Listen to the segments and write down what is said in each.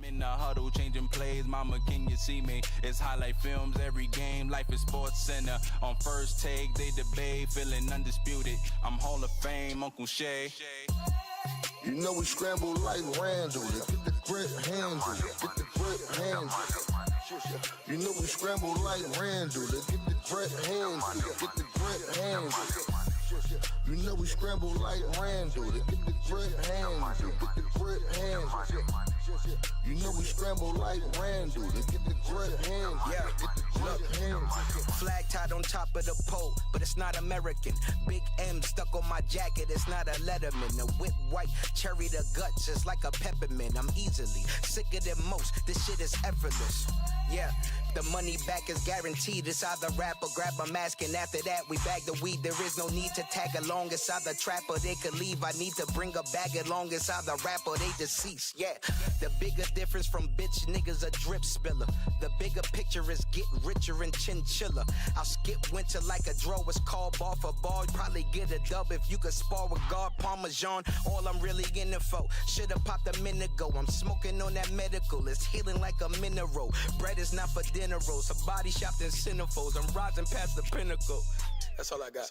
in the huddle, changing plays. Mama, can you see me? It's highlight films every game. Life is Sports Center. On first take, they debate, feeling undisputed. I'm Hall of Fame, Uncle Shay. You know we scramble like Randall. Get the grip, handle it. Get the grip, handle it. You know we scramble like Randall. Get the grip, handle it. Get the grip, handle it. You know we scramble like Randall. Get the grip, handle it. Get the grip, handle it. You know we scramble like Randall. Get the grip, handle it. Get the grip, handle it. Flag tied on top of the pole, but it's not American. Big M stuck on my jacket, it's not a Letterman. The whip white, cherry the guts, just like a peppermint. I'm easily sicker than most, this shit is effortless. Yeah, the money back is guaranteed. It's either rap or grab a mask, and after that we bag the weed. There is no need to tag along. It's either trap or they could leave. I need to bring a bag along. It's either rap or they deceased. Yeah, the bigger difference from bitch niggas a drip spiller. The bigger picture is get richer and chinchilla. I'll skip winter like a draw. It's called ball for ball. You probably get a dub if you could spar with God Parmesan. All I'm really in it for. Should've popped a minute ago. I'm smoking on that medical. It's healing like a mineral. Bread is not for dinner rolls. A body shopped in centerfolds. I'm rising past the pinnacle. That's all I got.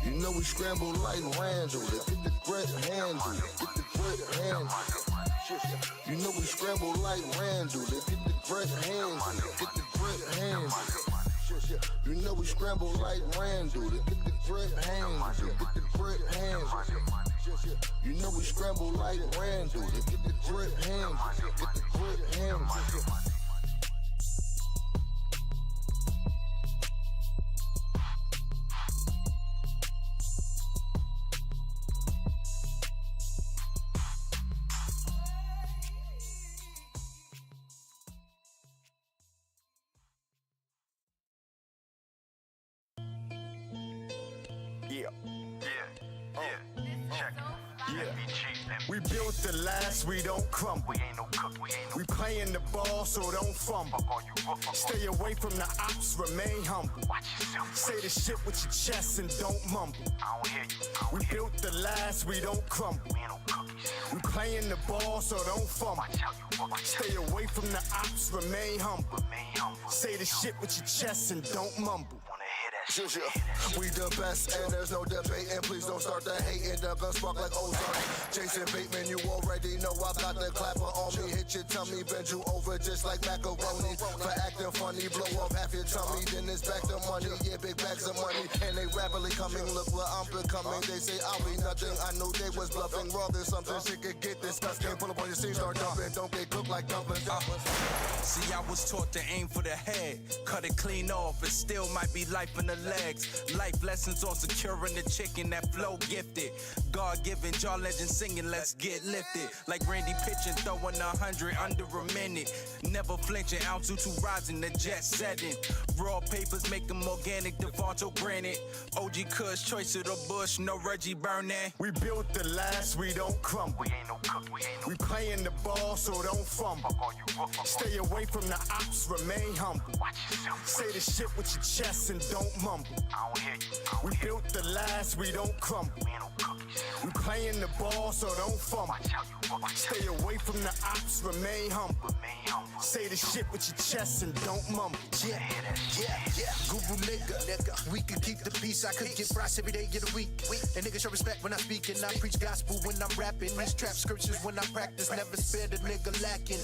You know we scramble like Randall. Get the grip, handle it. Get the grip, handle it. You know we scramble like Randall. Get the grip, handle it. Get the grip, handle it. You know we scramble like Randall. Get the grip, handle it. Get the grip, handle it. You know we scramble like Randall. Get the grip, handle it. Get the grip, handle it. We built to last, we don't crumble. We playing the ball, so don't fumble. Stay away from the ops, remain humble. Say the shit with your chest and don't mumble. We built to last, we don't crumble. We playing the ball, so don't fumble. Stay away from the ops, remain humble. Say the shit with your chest and don't mumble. We the best and there's no debating. Please don't start the hating. The gun spark like ozone. Jason Bateman, you already know I got the clapper on me. Hit your tummy, bend you over just like macaroni. For acting funny, blow off half your tummy, then it's back to money. Yeah, big bags of money, and they rapidly coming. Look what I'm becoming. They say I'll be nothing. I knew they was bluffing. Wrong, there's something shit could get disgusting. Pull up on your scene, start dumping. Don't get cooked like dumplings. See, I was taught to aim for the head, cut it clean off. It still might be life in the legs. Life lessons on securing the chicken, that flow gifted. God-given, jaw legend singing, let's get lifted. Like Randy pitching, throwing 100 under a minute. Never flinching, altitude rising, the jet setting. Raw papers make them organic, Devonto granite. OG Kush, choice of the bush, no Reggie Burnett. We built to last, we don't crumble. We playing the ball, so don't fumble. Stay away from the ops, remain humble. Say the shit with your chest and don't mumble. We built to last, we don't crumble. We playing the ball, so don't fumble. Stay away from the ops, remain humble. Say the shit with your chest and don't mumble. Yeah. Guru nigga, we could keep the peace. I could get fries every day of the week. And niggas show respect when I speak and I preach gospel when I'm rapping. These trap scriptures when I practice, never spare the nigga lacking.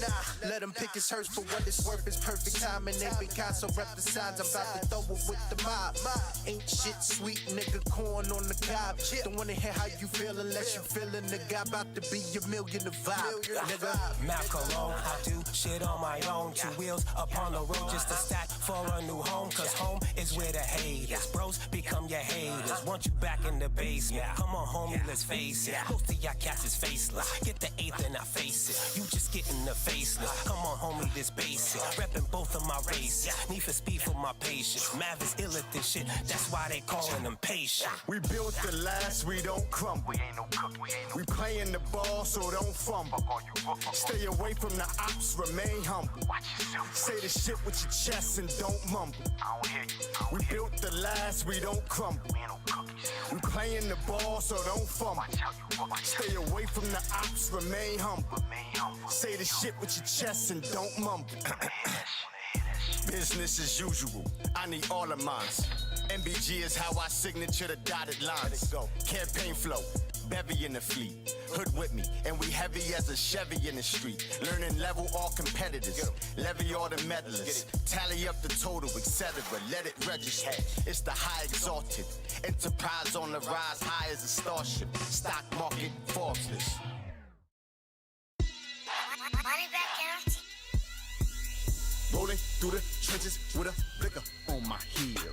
Let him pick his hurts for what it's worth. It's perfect time and they been kind, so rep the signs. I'm about to throw it with the mob. Ain't shit sweet, nigga, corn on the cob. Don't wanna hear how you feel unless you feelin' the guy about to be a million of vibe, nigga. Macaron, I do shit on my own. 2 wheels upon the road just to stack for a new home. Cause home is where the hate is. Bros become your haters. Want you back in the basement. Come on, homie, let's face it. Most of y'all cats is faceless. Get the eighth and I face it. You just getting the faceless. Come on, homie, this basic. Reppin' both of my races. Need for speed for my patience. Mav is ill at this shit. That's why they callin' him patient. We built to last, we don't crumble. humble. We playing the ball, so don't fumble. Stay away from the ops, remain humble. Say the shit with your chest and don't mumble. We built the last, we don't crumble. We playing the ball, so don't fumble. Stay away from the ops, remain humble. Say the shit with your chest and don't mumble. Business as usual, I need all of mine. MBG is how I signature the dotted lines. Campaign flow, bevy in the fleet. Hood with me, and we heavy as a Chevy in the street. Learning level all competitors, levy all the medalists. Tally up the total, etc. Let it register. It's the high exalted. Enterprise on the rise, high as a starship. Stock market, Forbes list. Money back guarantee. Rolling through the trenches with a blicker on my heel.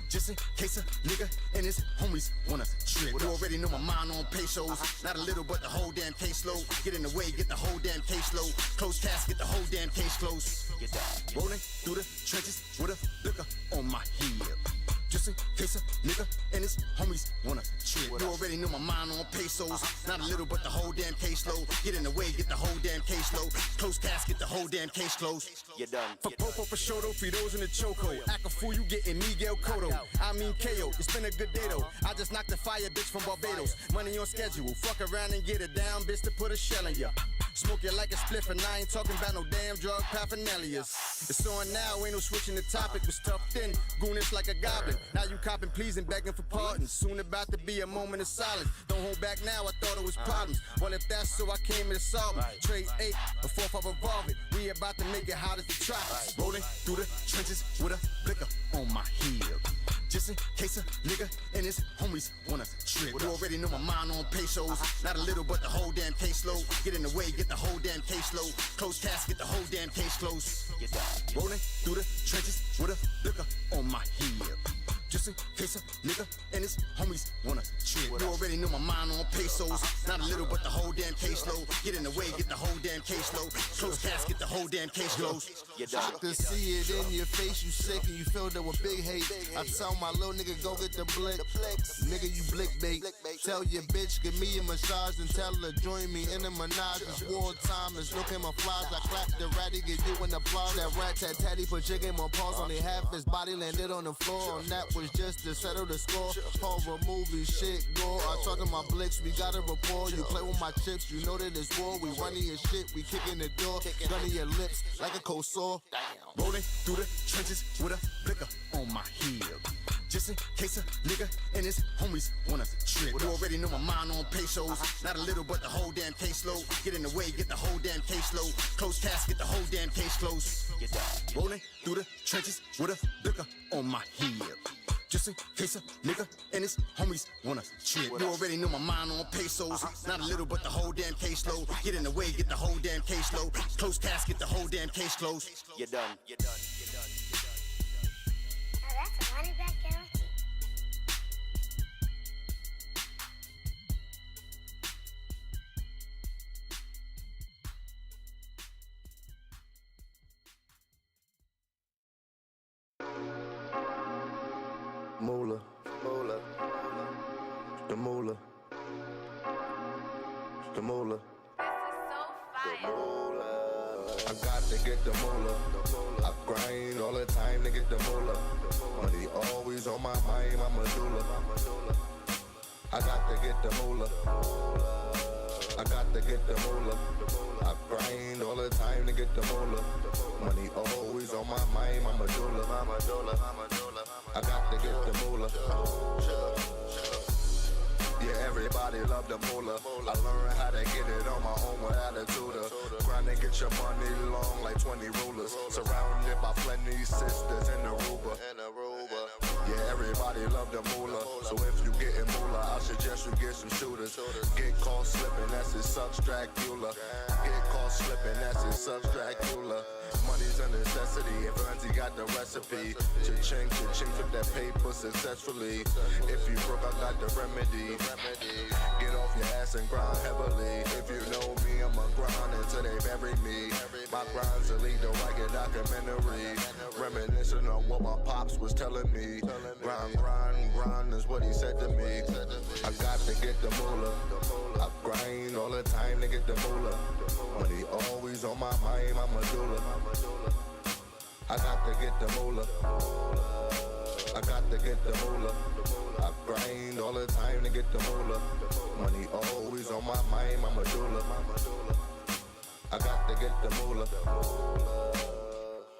Just in case a nigga and his homies wanna trip. You already know my mind on pesos. Not a little, but the whole damn caseload. Get in the way, get the whole damn caseload. Close casket, the whole damn case closed. Rolling through the trenches with a blicker on my heel. Just in case a nigga and his homies wanna trip. You already know my mind on pesos. Not a little, but the whole damn caseload. Get in the way, get the whole damn caseload. Close casket, the whole damn case closed. You're done. For Popo, for Shoto, for those in the choco. Act a fool, you getting Miguel Cotto. I mean KO, it's been a good day though. I just knocked the fire bitch from Barbados. Money on schedule, fuck around and get it down, bitch, to put a shell in ya. Smoke it like a spliff, and I ain't talking about no damn drug paraphernalias. It's on now, ain't no switching the topic. Was tough then, goonish like a goblin. Now you copping pleas and begging for pardons. Soon about to be a moment of silence. Don't hold back now, I thought it was problems. Well, if that's so, I came here to solve them. Trade 8, before I revolve it. We about to make it hot as the tropics. Rolling through the trenches with a blicker on my heel. Just in case a nigga and his homies wanna trip. You already know my mind on pesos. Not a little, but the whole damn caseload. Get in the way, get the whole damn caseload. Close casket, the whole damn case closed. Rolling through the trenches with a blicker on my heel. Just in case a nigga and his homies wanna trip. You already know my mind on pesos. Not a little, but the whole damn caseload. Get in the way, get the whole damn caseload. Close casket, the whole damn case closed. I can see it in your face, you sick and you filled up with big hate. I tell my little nigga, go get the blick. Nigga, you blick bait. Tell your bitch, give me a massage and tell her join me in the menage. It's wartime, there's no camouflage. I clap the ratty, get you an applause. That rat tat tatty put chicken on pause. Only half his body landed on the floor. On that was just to settle the score. Horror movie shit, gore. I talk to my blicks, we got a rapport. You play with my chips, you know that it's war. We running your shit, we kicking the door. Gunning your lips like a cold sore. Rolling through the trenches with a blicker on my heel. Just in case a nigga and his homies wanna trip. You already know my mind on pesos. Not a little, but the whole damn caseload. Get in the way, get the whole damn caseload. Close casket, the whole damn case closed. Rolling through the trenches with a blicker on my heel. Just in case a nigga and his homies wanna trip. You already know my mind on pesos. Not a little, but the whole damn caseload. Get in the way, get the whole damn caseload. Close casket, the whole damn case closed. You're done. Now that's a money back guarantee. Moolah, moolah, the moolah, the moolah. I got to get the moolah. I grind all the time to get the moolah. Money always on my mind, my medulla. I got to get the moolah. I got to get the moolah. I grind all the time to get the moolah. Money always on my mind, my medulla. I got to get the moolah. Yeah, everybody love the moolah. I learned how to get it on my own with attitude. Grind and get your money long like 20 rulers. Surrounded by plenty sisters in Aruba. Yeah, everybody love the moolah. So if you getting moolah, I suggest you get some shooters. Get caught slipping, that's it, sucks Dracula. Get caught slipping, that's it, sucks Dracula. Money's a necessity, and Fonzie got the recipe. Cha-ching, flip that paper successfully. If you broke, I got the remedy. Get off your ass and grind heavily. If you know me, I'ma grind until they bury me. My grind's a lead to like a documentary. Reminiscing on what my pops was telling me. Grind is what he said to me. I got to get the moolah. mind, I'm a doula. I got to get the moolah. I got to get the moolah. I grind all the time to get the moolah. Money always on my mind, I'm a doula. I got to get the moolah.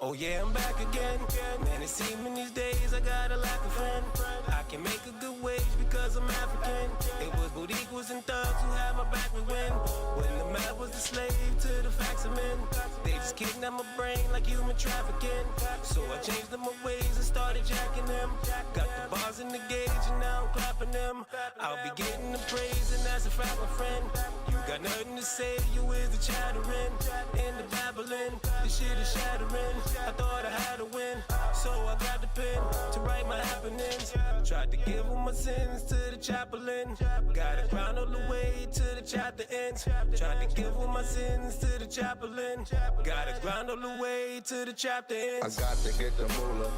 Oh yeah, I'm back again. Man, it seems these days I got a lack of friend. I can make a good wage because I'm African. It was Boudiquas and thugs who had my back we win. When the man was a slave to the facts I'm in. They just kidnapped my brain like human trafficking. So I changed up my ways and started jacking them. Got the bars in the gauge and now I'm clapping them. I'll be getting the praise and that's a fact, my friend. You got nothing to say, you is the chattering. In the babbling, this shit is shattering. I thought I had a win, so I got the pen to write my happenings. Tried to give all my sins to the chaplain. Got a crown all the way to the chapter ends. Tried to give all my sins to the chaplain. Got a grind all the way to the chapter ends. I got to get the moolah.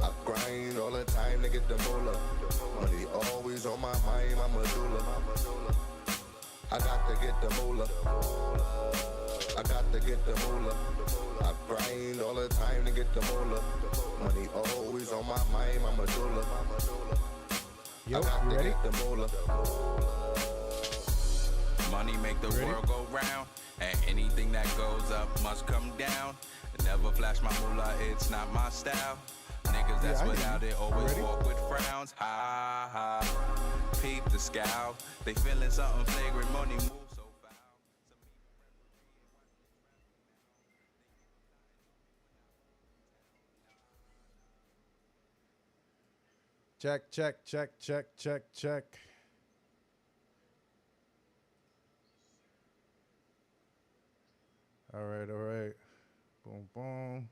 I grind all the time to get the moolah. Money always on my mind, I'm a doula. I got to get the moolah. I got to get the moolah. I grind all the time to get the moolah. Money always on my mind, I'm a doula. Yo, I got to ready? get the moolah. Money make the world go round, and anything that goes up must come down. Never flash my moolah, it's not my style. Niggas that's I hear without you. it always Ready? walk with frowns. Ha ha. Peep the scowl. They feeling something flagrant. Money move so foul. Check, check, check, check, check, check. All right, all right. Boom, boom.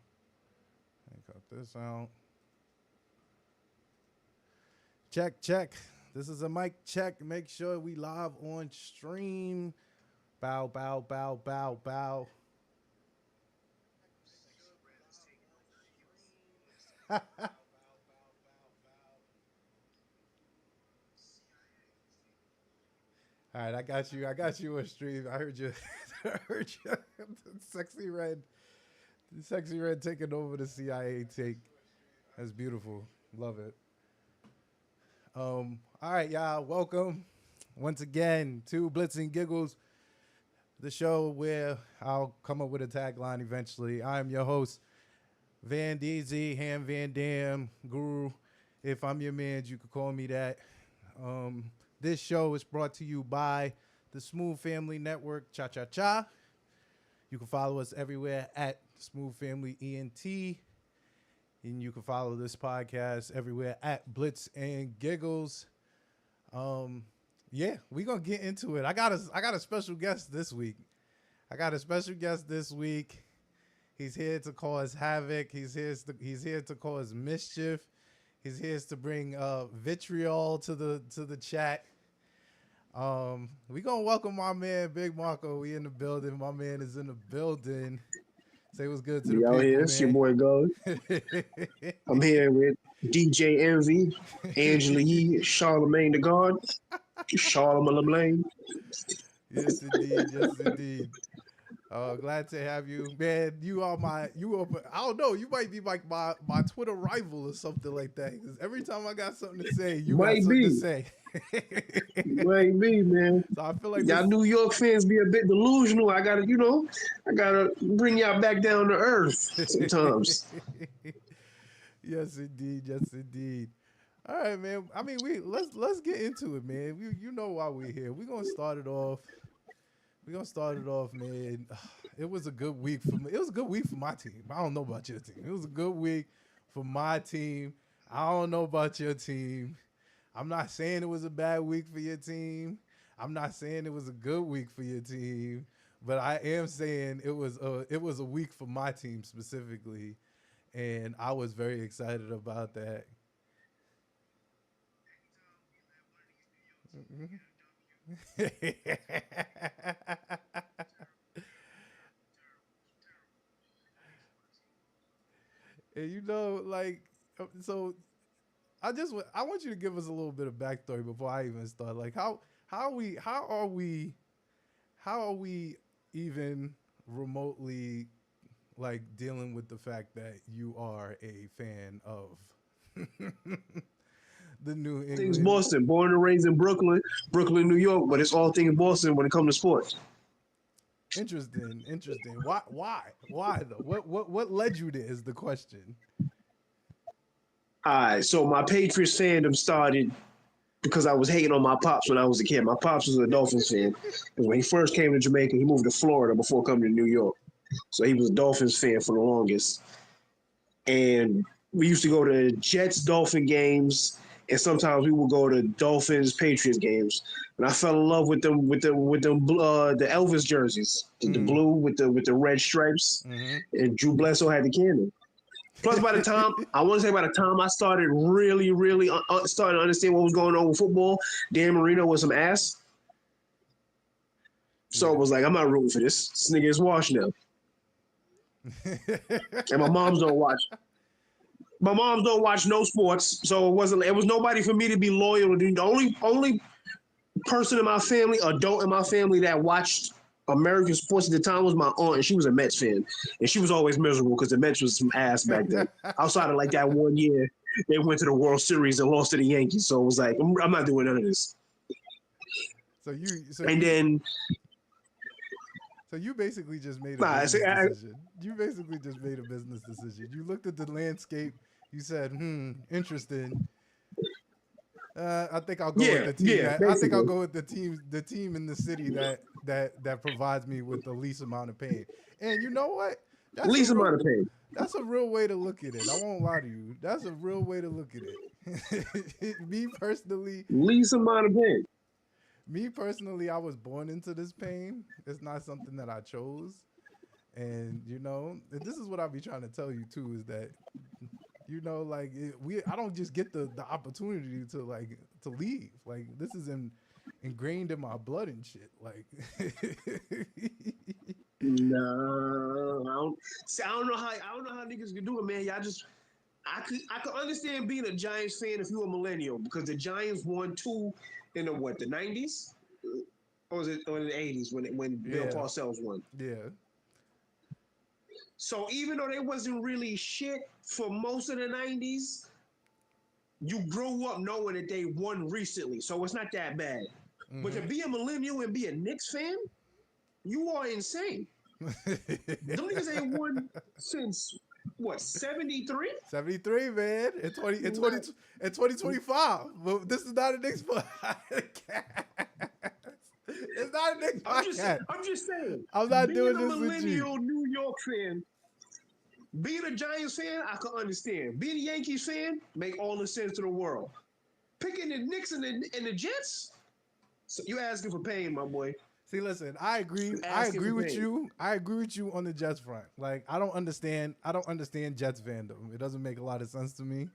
I got this out. Check, check. This is a mic check. Make sure we live on stream. Bow, bow, bow, bow, bow. All right, I got you. I got you on stream. I heard you. I heard you. Sexy red taking over the CIA take. That's beautiful. Love it. All right, y'all. Welcome once again to Blitz and Giggles, the show where I'll come up with a tagline eventually. I'm your host, Van DZ, Ham Van Dam, Guru. If I'm your man, you could call me that. This show is brought to you by the Smooth Family Network, Cha Cha Cha. You can follow us everywhere at Smooth Family ENT. And you can follow this podcast everywhere at Blitz and Giggles. Yeah, we're going to get into it. I got a special guest this week. He's here to cause havoc. He's here to cause mischief. He's here to bring vitriol to the chat. We gonna welcome my man Big Marco. We in the building. My man is in the building. Say what's good to the people, Here, man. it's your boy Go. I'm here with DJ Envy, Angela Yee, Charlemagne the God, Charlemagne LeBlanc. Yes, indeed. Yes, indeed. Glad to have you, man. I don't know. You might be like my Twitter rival or something like that. Because every time I got something to say, you got something to say. Might be, man. So I feel like Y'all New York fans be a bit delusional. I gotta bring y'all back down to earth sometimes. Yes, indeed. Yes, indeed. All right, man. I mean, let's get into it, man. You know why we're here. We're gonna start it off. Man. It was a good week for me. It was a good week for my team. I don't know about your team. It was a good week for my team. I don't know about your team. I'm not saying it was a bad week for your team. I'm not saying it was a good week for your team. But I am saying it was a week for my team specifically. And I was very excited about that. And so I want you to give us a little bit of backstory before I even start. Like how are we even remotely like dealing with the fact that you are a fan of the New Things England. Boston, born and raised in Brooklyn, New York, but it's all things Boston when it comes to sports. Interesting. Why though? What led you there is the question. All right, so my Patriots fandom started because I was hating on my pops when I was a kid. My pops was a Dolphins fan. Because when he first came to Jamaica, he moved to Florida before coming to New York. So he was a Dolphins fan for the longest. And we used to go to Jets Dolphin games, and sometimes we would go to Dolphins Patriots games. And I fell in love with them the Elvis jerseys, the blue with the red stripes. And Drew Bledsoe had the cannon. Plus, by the time I started really starting to understand what was going on with football, Dan Marino was some ass. So it was like, I'm not rooting for this. This nigga is washed now. And my moms don't watch. My moms don't watch no sports, so it was nobody for me to be loyal to. The only person in my family, adult in my family that watched American sports at the time was my aunt, and she was a Mets fan, and she was always miserable because the Mets was some ass back then. Outside of like that one year, they went to the World Series and lost to the Yankees, so it was like, I'm not doing none of this. So you basically just made a business decision. You basically just made a business decision. You looked at the landscape. You said, interesting. I think I'll go with the team. I think I'll go with the team in the city that provides me with the least amount of pain. And you know what? Amount of pain. That's a real way to look at it. I won't lie to you. That's a real way to look at it. Me personally, least amount of pain. Me personally, I was born into this pain. It's not something that I chose. And, this is what I'll be trying to tell you, too, is that, I don't just get the opportunity to leave. Like, this is ingrained in my blood and shit. Like, no, I don't know how niggas can do it, man. I could understand being a Giants fan if you were a millennial, because the Giants won 2 in the 90s, or was it in the 80s when Bill Parcells won? Yeah. So even though they wasn't really shit for most of the 90s, you grew up knowing that they won recently, so it's not that bad. Mm-hmm. But to be a millennial and be a Knicks fan, you are insane. Them niggas ain't won since what, 73? 73, man. In 2025. But this is not a Knicks podcast. It's not a Knicks podcast. I'm just saying. I'm not doing this with you. Being a millennial New York fan, being a Giants fan, I can understand. Being a Yankees fan, make all the sense to the world. Picking the Knicks and the Jets, so you asking for pain, my boy. See, listen, I agree. I agree with you. I agree with you on the Jets front. Like, I don't understand Jets fandom. It doesn't make a lot of sense to me.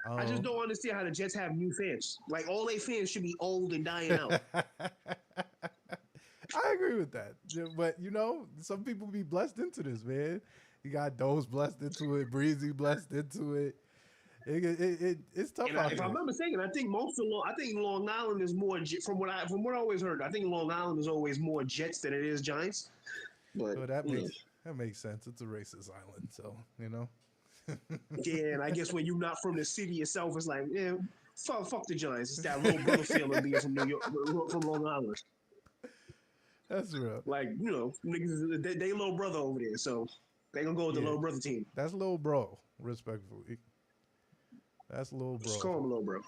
I just don't understand how the Jets have new fans. Like, all their fans should be old and dying out. I agree with that. But, some people be blessed into this, man. You got Doe's blessed into it. Breezy blessed into it. It's tough out if I'm not mistaken, I think Long Island is more, from what I always heard, I think Long Island is always more Jets than it is Giants. But that makes sense. It's a racist island, so Yeah, and I guess when you're not from the city itself, it's like, yeah, fuck the Giants. It's that little brother feeling being from New York, from Long Island. That's real. Like, niggas, they little brother over there, so they gonna go with the little brother team. That's little bro, respectfully. That's little bro. Just call him little bro.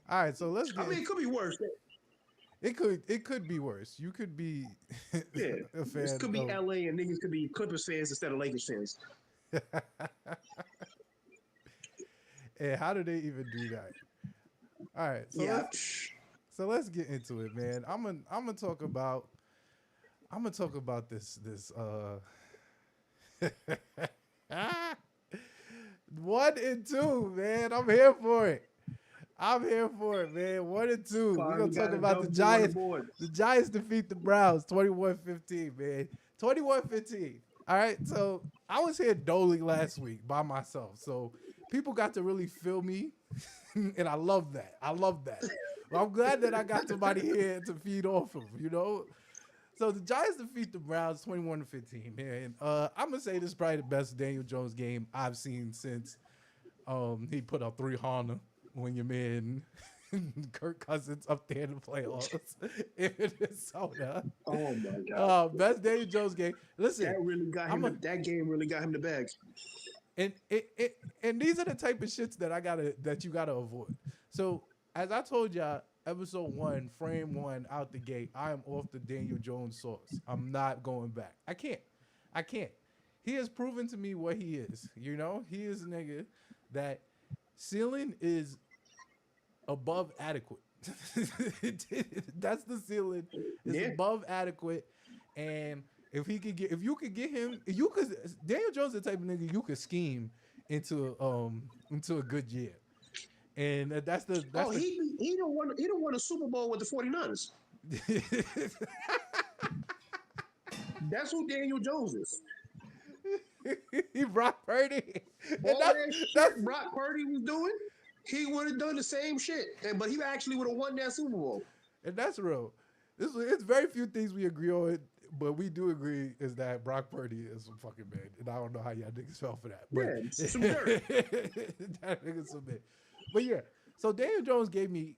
All right, so let's get. I mean, it could be worse. It could be worse. You could be a fan. This could be LA and niggas could be Clippers fans instead of Lakers fans. And how do they even do that? All right, so let's get into it, man. I'm gonna talk about this 1 and 2, man. I'm here for it. Man. 1 and 2. We're gonna talk about the Giants. The Giants defeat the Browns 21-15, man. 21-15. All right. So I was here dolly last week by myself. So people got to really feel me. And I love that. Well, I'm glad that I got somebody here to feed off of, So the Giants defeat the Browns 21-15, man. I'm gonna say this is probably the best Daniel Jones game I've seen since he put up 300 when your man Kirk Cousins up there in the playoffs in Minnesota. Oh my God. Best Daniel Jones game. Listen, That really got him. That game really got him the bags. and these are the type of shits that you gotta avoid. So as I told y'all, episode 1, frame 1, out the gate, I am off the Daniel Jones sauce. I'm not going back. I can't. He has proven to me what he is. You know, he is a nigga that ceiling is above adequate. That's the ceiling. It's above adequate. And if you could get him, Daniel Jones is the type of nigga you could scheme into a good year. And he don't want a Super Bowl with the 49ers. That's who Daniel Jones is. He Brock Purdy. All that shit Brock Purdy was doing, he would have done the same shit. But he actually would have won that Super Bowl. And that's real. It's very few things we agree on, but we do agree is that Brock Purdy is some fucking man. And I don't know how y'all niggas fell for that. But yeah, some dirt. That nigga's some man. But yeah, so Daniel Jones gave me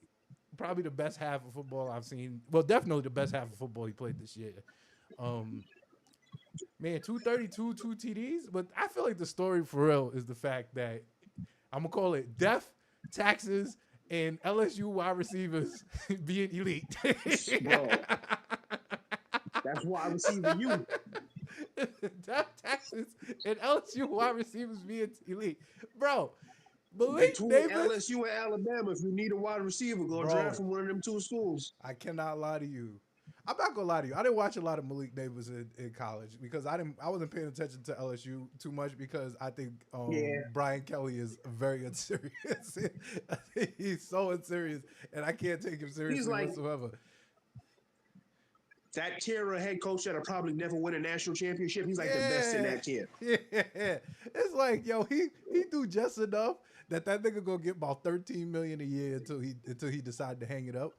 probably the best half of football I've seen. Well, definitely the best half of football he played this year. Man, 232, 2 TDs. But I feel like the story for real is the fact that I'm going to call it death, taxes, and LSU wide receivers being elite. Bro, that's wide receiver you. Death, taxes, and LSU wide receivers being elite. Bro, Malik Between Davis, LSU and Alabama, if you need a wide receiver, go draft from one of them two schools. I cannot lie to you. I'm not gonna lie to you. I didn't watch a lot of Malik Davis in college because I wasn't paying attention to LSU too much because I think Brian Kelly is very unserious. I think he's so unserious, and I can't take him seriously whatsoever. That tier of head coach that'll probably never win a national championship. He's like the best in that tier. Yeah, it's like he do just enough that nigga gonna get about $13 million a year until he decide to hang it up.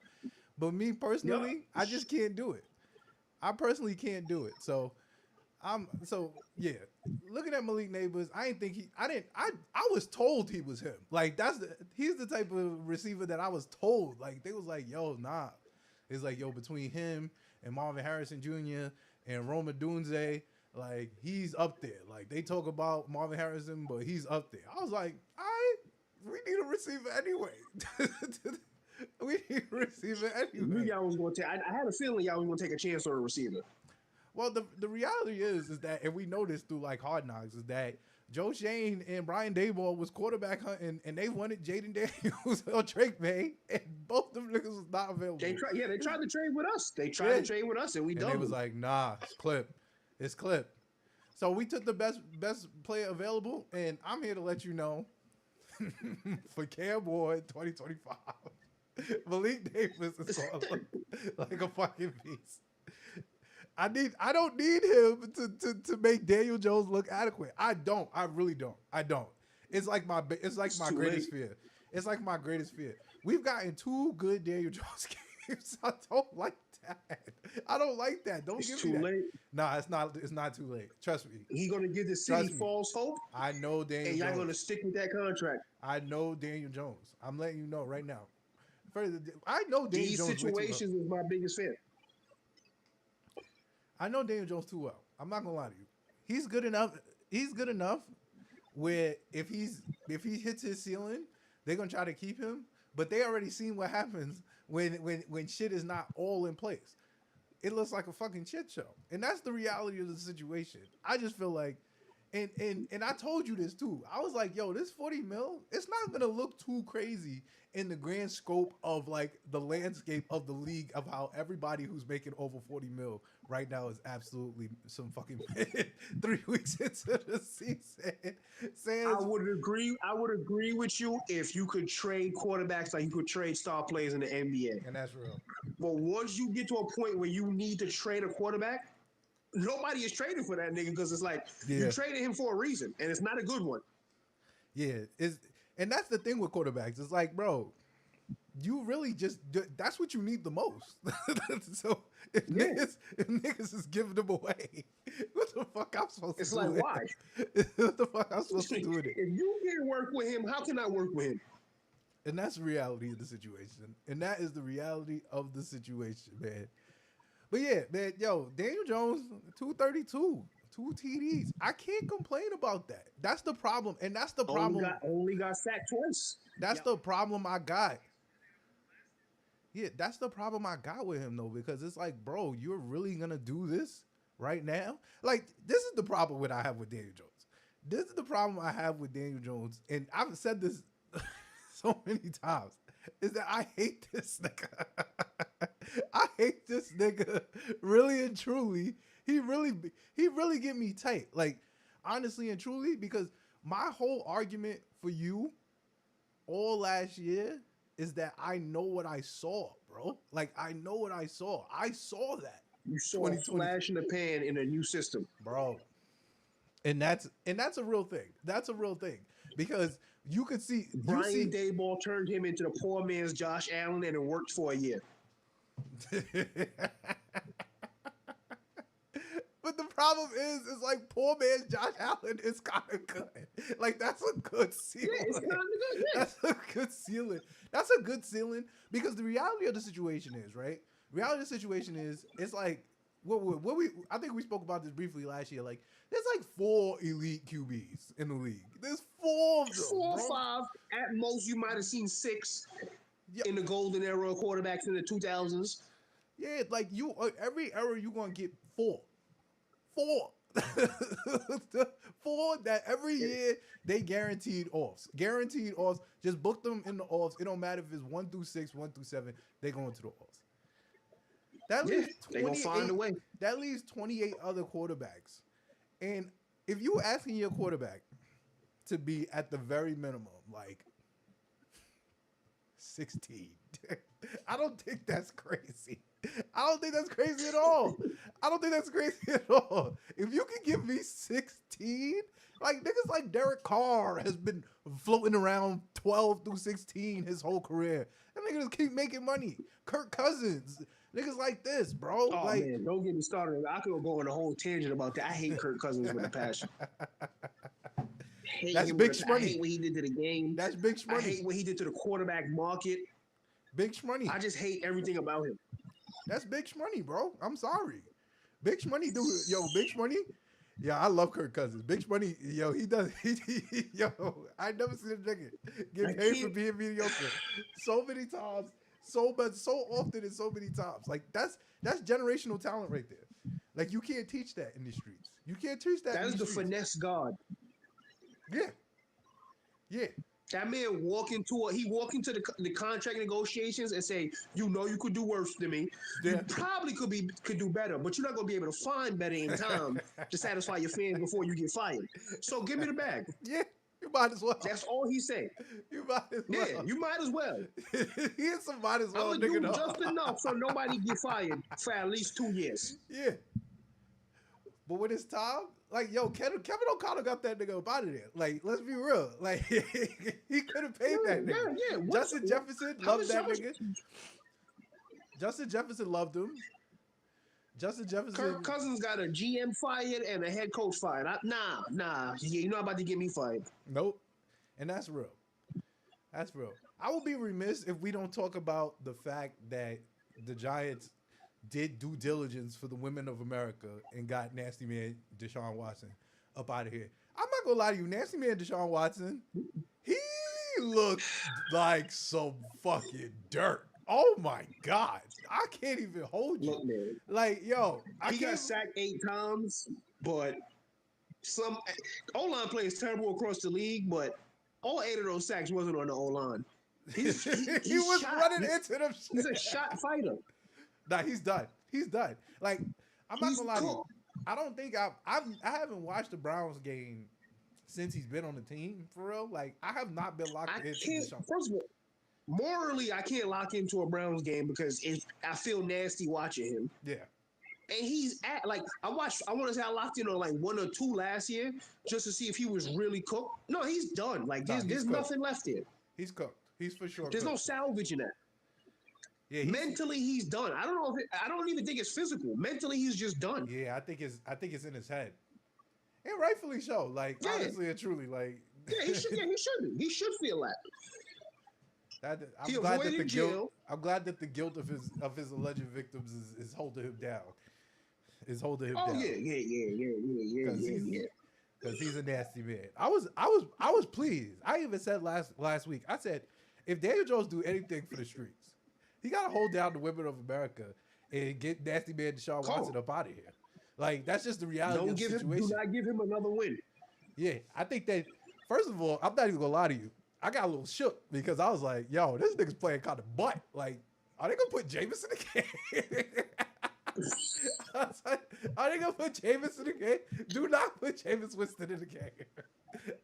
But me personally, I just can't do it. I personally can't do it. So looking at Malik Neighbors, I was told he was him. Like he's the type of receiver that I was told. Like they was like, yo, nah. It's like, yo, between him and Marvin Harrison Jr. and Roma Dunze, like he's up there. Like they talk about Marvin Harrison, but he's up there. I was like, all right, we need a receiver anyway. We need a receiver anyway. Y'all was going to I had a feeling y'all was going to take a chance on a receiver. Well, the reality is that, and we know this through like Hard Knocks, is that Joe Shane and Brian Daboll was quarterback hunting, and they wanted Jaden Daniels or Drake May, and both them niggas was not available. They tried to trade with us. They tried to trade with us, and we done. They was like, nah, it's clip. So we took the best player available, and I'm here to let you know, for Cam Ward 2025. Malik Davis is going like a fucking beast. I don't need him to make Daniel Jones look adequate. I don't. I really don't. I don't. It's like my greatest fear. It's like my greatest fear. We've gotten 2 good Daniel Jones games. I don't like that. I don't like that. Don't give me that. It's too late. Nah, it's not too late. Trust me. He's gonna give the city false hope. I know Daniel Jones. And y'all gonna stick with that contract. I know Daniel Jones. I'm letting you know right now. I know Daniel These Jones. These situations is my biggest fear. I know Daniel Jones too well. I'm not gonna lie to you. He's good enough. He's good enough where if he hits his ceiling, they're gonna try to keep him. But they already seen what happens when shit is not all in place. It looks like a fucking shit show, and that's the reality of the situation. I just feel like, and I told you this too. I was like, yo, this 40 mil, it's not gonna look too crazy in the grand scope of like the landscape of the league of how everybody who's making over 40 mil right now is absolutely some fucking 3 weeks into the season. I would agree with you if you could trade quarterbacks like you could trade star players in the NBA. And that's real. But once you get to a point where you need to trade a quarterback, nobody is trading for that nigga because it's like you traded him for a reason and it's not a good one. Yeah, and that's the thing with quarterbacks. It's like, bro, you really just that's what you need the most. So if if niggas is giving them away? What the fuck I'm supposed It's to like, do? why? What the fuck I'm supposed to do with it? If you can't work with him, how can I work with him? And that's the reality of the situation. And that is the reality of the situation, man. But yeah, man, yo, Daniel Jones, 232, 2 TDs. I can't complain about that. That's the problem. And that's the problem. Only got sacked twice. That's the problem I got. Yeah, that's the problem I got with him, though, because it's like, bro, you're really going to do this right now? Like, this is the problem I have with Daniel Jones. This is the problem I have with Daniel Jones. And I've said this so many times, is that I hate this nigga. I hate this nigga really and truly. He really get me tight. Like, honestly and truly, because my whole argument for you all last year is that I know what I saw, bro. Like, I know what I saw. I saw that. You saw a flash in the pan in a new system, bro. And that's a real thing. That's a real thing, because you could see Brian Daboll turned him into the poor man's Josh Allen, and it worked for a year. But the problem is like poor man's Josh Allen is kind of good. Like, that's a good ceiling. Yeah, it's kind of good. Yeah. That's a good ceiling. That's a good ceiling, because the reality of the situation is, right? Reality of the situation is, it's like I think we spoke about this briefly last year. Like, there's like 4 elite QBs in the league. There's 4 of them. 4 or 5 at most. You might have seen 6 in the golden era of quarterbacks in the 2000s. Yeah, like every era you're gonna get 4. 4 that every year they guaranteed offs. Guaranteed offs. Just book them in the offs. It don't matter if it's 1 through 6, 1 through 7. They going to the offs. That leaves they gonna find a way. That leaves 28 other quarterbacks. And if you asking your quarterback to be at the very minimum, like 16, I don't think that's crazy. I don't think that's crazy at all. I don't think that's crazy at all. If you can give me 16, like niggas like Derek Carr has been floating around 12 through 16 his whole career. And niggas keep making money. Kirk Cousins, niggas like this, bro. Oh, like, man, don't get me started. I could go on a whole tangent about that. I hate Kirk Cousins with a passion. That's big money. I hate what he did to the game. That's big money. I hate what he did to the quarterback market. Big money. I just hate everything about him. That's big money, bro. I'm sorry. Big money, dude. Yo, big money. Yeah, I love Kirk Cousins. Big money. Yo, he does. Yo, I never seen a nigga get paid for being mediocre so many times, so often, and so many times. Like, that's generational talent right there. Like, you can't teach that in the streets. You can't teach that. That is the finesse god. Yeah. Yeah. That man walk into the contract negotiations and say, you could do worse than me. Yeah. You probably could do better, but you're not gonna be able to find better in time to satisfy your fans before you get fired. So give me the bag. Yeah, you might as well. That's all he said. You might as well. Yeah, you might as well. He is some might as well. I'm gonna do just enough so nobody get fired for at least 2 years. Yeah. But when it's time, like, yo, Kevin O'Connell got that nigga up out of there. Like, let's be real. Like, he could have paid that nigga. Yeah. Justin Jefferson loved that nigga. Justin Jefferson loved him. Justin Jefferson. Kirk Cousins got a GM fired and a head coach fired. Nah. You're not about to get me fired. Nope. And that's real. That's real. I will be remiss if we don't talk about the fact that the Giants did due diligence for the women of America and got nasty man Deshaun Watson up out of here. I'm not gonna lie to you, nasty man Deshaun Watson, he looked like some fucking dirt. Oh my God, I can't even hold you. Look, man. Like, yo, He got sacked 8 times, but some O-line plays terrible across the league, but all 8 of those sacks wasn't on the O-line. He was running into them. He's a shot fighter. Nah, he's done. He's done. Like, I'm not gonna lie to you. I don't think I haven't watched the Browns game since he's been on the team, for real. Like, I have not been locked into Deshaun. First of all, morally, I can't lock into a Browns game because I feel nasty watching him. Yeah. And he's I want to say I locked in on like 1 or 2 last year just to see if he was really cooked. No, he's done. Like, there's nothing left here. He's cooked. He's for sure There's cooked. no salvage in that. Yeah, mentally he's done. I don't know if I don't even think it's physical. Mentally, he's just done. Yeah, I think it's in his head, and rightfully so. Like Yeah, honestly and truly, like yeah, he should. Yeah, he should be. He should feel that. I'm He glad that avoided the guilt. jail. I'm glad that the guilt of his alleged victims is holding him down. Is holding him Oh down. Yeah. Because he's a nasty man. I was pleased. I even said last week. I said, if Daniel Jones do anything for the streets, he got to hold down the women of America and get nasty man Deshaun Watson up out of here. Like that's just the reality of the situation. Do not give him another win. Yeah, I think that first of all, I'm not even gonna lie to you. I got a little shook because I was like, yo, this nigga's playing kind of butt. Like, are they gonna put Jameis in the game? I was like, are they gonna put Jameis in the game? Do not put Jameis Winston in the game.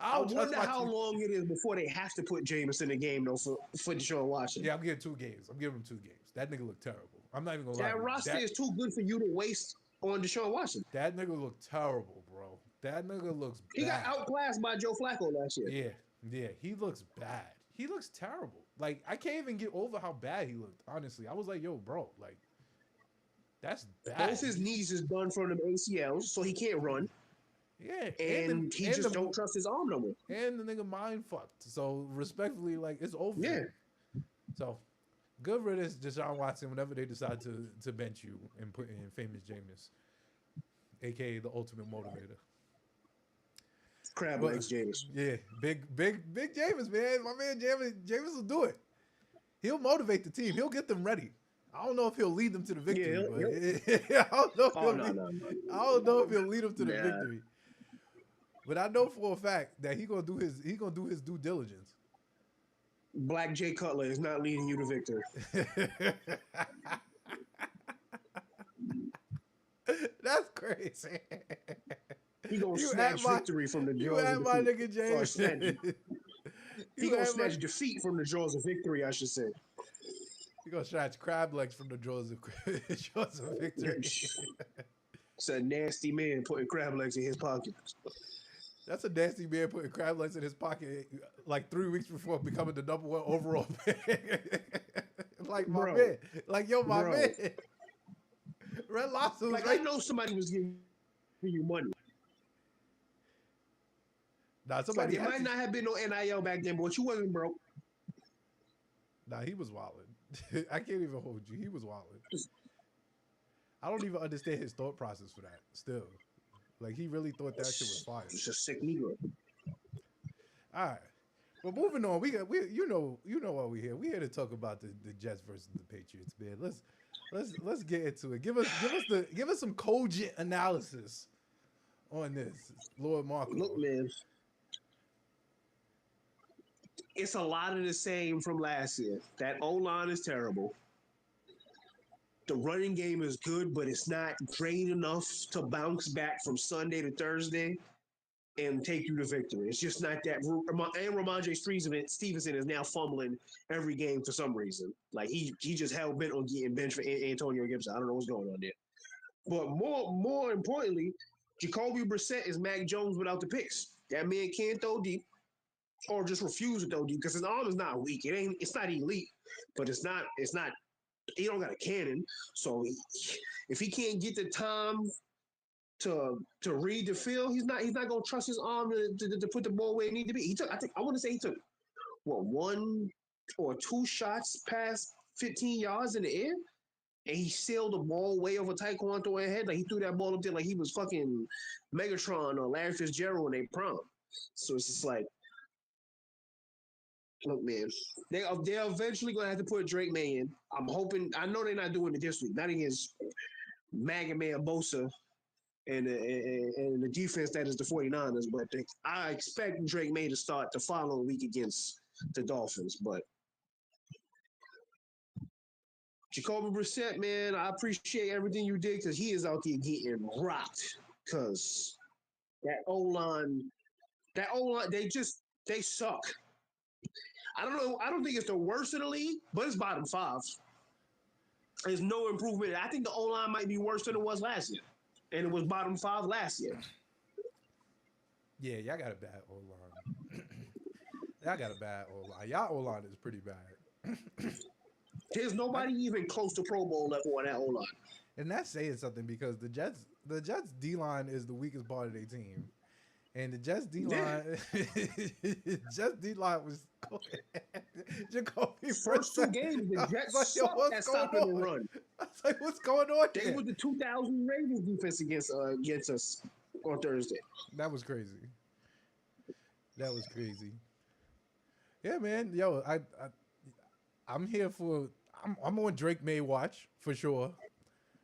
I wonder how long it is before they have to put Jameis in the game though for Deshaun Watson. Yeah, I'm giving 2 games. I'm giving him 2 games. That nigga looked terrible. I'm not even gonna lie. That roster is too good for you to waste on Deshaun Watson. That nigga looked terrible, bro. That nigga looks bad. He got outclassed by Joe Flacco last year. Yeah, he looks bad. He looks terrible. Like, I can't even get over how bad he looked, honestly. I was like, yo, bro, like, that's bad. Both his knees is done from the ACLs, so he can't run. Yeah. And he just don't trust his arm no more. And the nigga mind fucked. So, respectfully, like, it's over. Yeah. So, good riddance, Deshaun Watson, whenever they decide to bench you and put in famous Jameis, a.k.a. the ultimate motivator. Crab legs, Jameis. Yeah, big Jameis, man. My man Jameis will do it. He'll motivate the team. He'll get them ready. I don't know if he'll lead them to the victory, but I don't know if he'll lead them to the victory. But I know for a fact that he's gonna do his due diligence. Black Jay Cutler is not leading you to victory. That's crazy. He gonna snatch victory from the jaws of my defeat. nigga James. He gonna snatch defeat from the jaws of victory, I should say. He gonna snatch crab legs from the jaws of victory. It's a nasty man putting crab legs in his pocket. That's a nasty man putting crab legs in his pocket like 3 weeks before becoming the #1 overall pick. Like my man. Like, yo, my man. Red Lobster was like, I know somebody was giving you money. Nah, somebody it might not have been no NIL back then, but you wasn't broke. Nah, he was wilding. I can't even hold you. He was wilding. I don't even understand his thought process for that. Still, like he really thought that shit was fire. It's a sick Negro. All right, but moving on. We you know why we here. We here to talk about the Jets versus the Patriots, man. Let's get into it. Give us some cogent analysis on this, Lord Marco. Look, man. It's a lot of the same from last year. That O-line is terrible. The running game is good, but it's not great enough to bounce back from Sunday to Thursday and take you to victory. It's just not that. And Ramondre Stevenson is now fumbling every game for some reason. Like he just hell bent on getting benched for Antonio Gibson. I don't know what's going on there. But more importantly, Jacoby Brissett is Mac Jones without the picks. That man can't throw deep. Or just refuse to throw deep because his arm is not weak. It's not elite, but it's not. He don't got a cannon, so if he can't get the time to read the field, he's not gonna trust his arm to put the ball where it need to be. I want to say he took 1 or 2 shots past 15 yards in the air, and he sailed the ball way over Tyquan through his head. Like he threw that ball up there like he was fucking Megatron or Larry Fitzgerald in their prime. So it's just like. Look, man, they're eventually going to have to put Drake May in. I'm hoping. I know they're not doing it this week. Not against Maga Man Bosa and the defense that is the 49ers. But I expect Drake May to start the following week against the Dolphins. But Jacoby Brissett, man, I appreciate everything you did because he is out there getting rocked. Because that O-line, they suck. I don't know. I don't think it's the worst in the league, but it's bottom 5. There's no improvement. I think the O-line might be worse than it was last year, and it was bottom 5 last year. Yeah, y'all got a bad O-line. Y'all got a bad O-line. Y'all O-line is pretty bad. There's nobody even close to Pro Bowl level on that O-line. And that's saying something because the Jets D line is the weakest part of their team. And the Jets D line, Jets D line was Jacoby First two games, the Jets like, sucked at stopping the run. I was like, what's going on? They were the 2000 Ravens defense against us on Thursday. That was crazy. That was crazy. Yeah, man. Yo, I'm here for. I'm on Drake May watch for sure.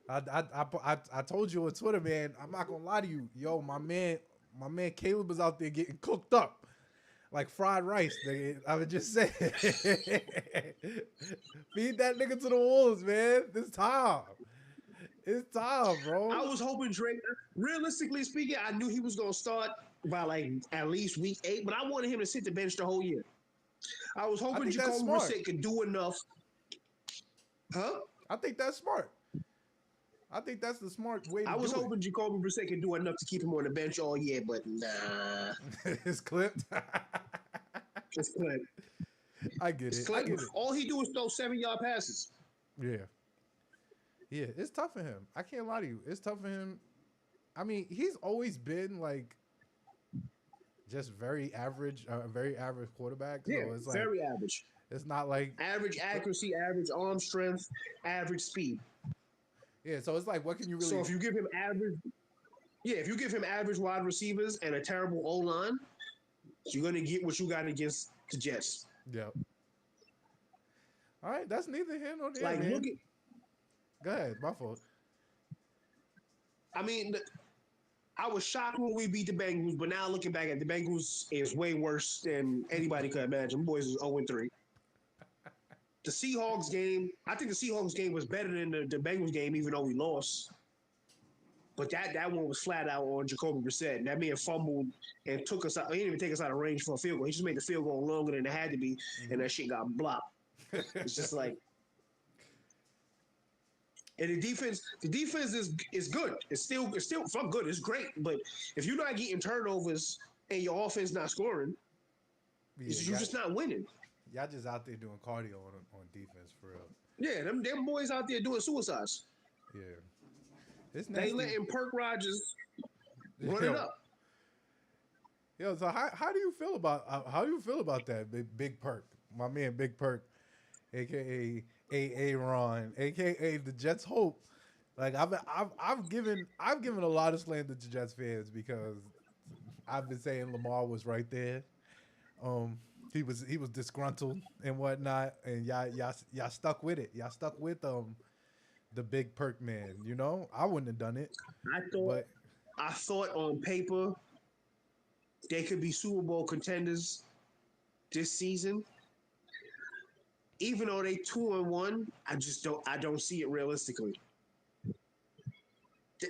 I told you on Twitter, man. I'm not gonna lie to you, yo. My man Caleb was out there getting cooked up like fried rice. Nigga. I would just say, feed that nigga to the wolves, man. It's time. It's time, bro. I was hoping Drake. Realistically speaking, I knew he was gonna start by like at least week 8, but I wanted him to sit the bench the whole year. I was hoping Jacoby Brissett could do enough. Huh? I think that's smart. I think that's the smart way to do it. I was hoping Jacoby Brissett could do enough to keep him on the bench all year, but nah. It's clipped. It's clipped. I get it. I get it. All he do is throw 7-yard passes. Yeah. Yeah, it's tough for him. I can't lie to you. It's tough for him. I mean, he's always been like just very average quarterback. So Yeah, it's like, very average. It's not like average accuracy, average arm strength, average speed. Yeah, so it's like, what can you really? So if you give him average wide receivers and a terrible O line, you're gonna get what you got against the Jets. Yep. All right, that's neither here nor there, like, man. look at, Go ahead, my fault. I mean, I was shocked when we beat the Bengals, but now looking back at the Bengals is way worse than anybody could imagine. Boys is 0-3. The Seahawks game, I think the Seahawks game was better than the Bengals game, even though we lost. But that one was flat out on Jacoby Brissett. And that man fumbled and took us out. He didn't even take us out of range for a field goal. He just made the field goal longer than it had to be, and that shit got blocked. It's just like, and the defense is good. It's still fuck good. It's great. But if you're not getting turnovers and your offense not scoring, you're just not winning. Y'all just out there doing cardio on defense for real. Yeah, them boys out there doing suicides. Yeah. It's they letting Perk Rogers run it up. Yo, so how do you feel about that big Perk? My man Big Perk, aka Aaron, aka the Jets Hope. Like I've given a lot of slander to Jets fans because I've been saying Lamar was right there. He was disgruntled and whatnot, and y'all stuck with it. Y'all stuck with the big Perk man. You know, I wouldn't have done it. I thought on paper they could be Super Bowl contenders this season. Even though they 2-1, I don't see it realistically.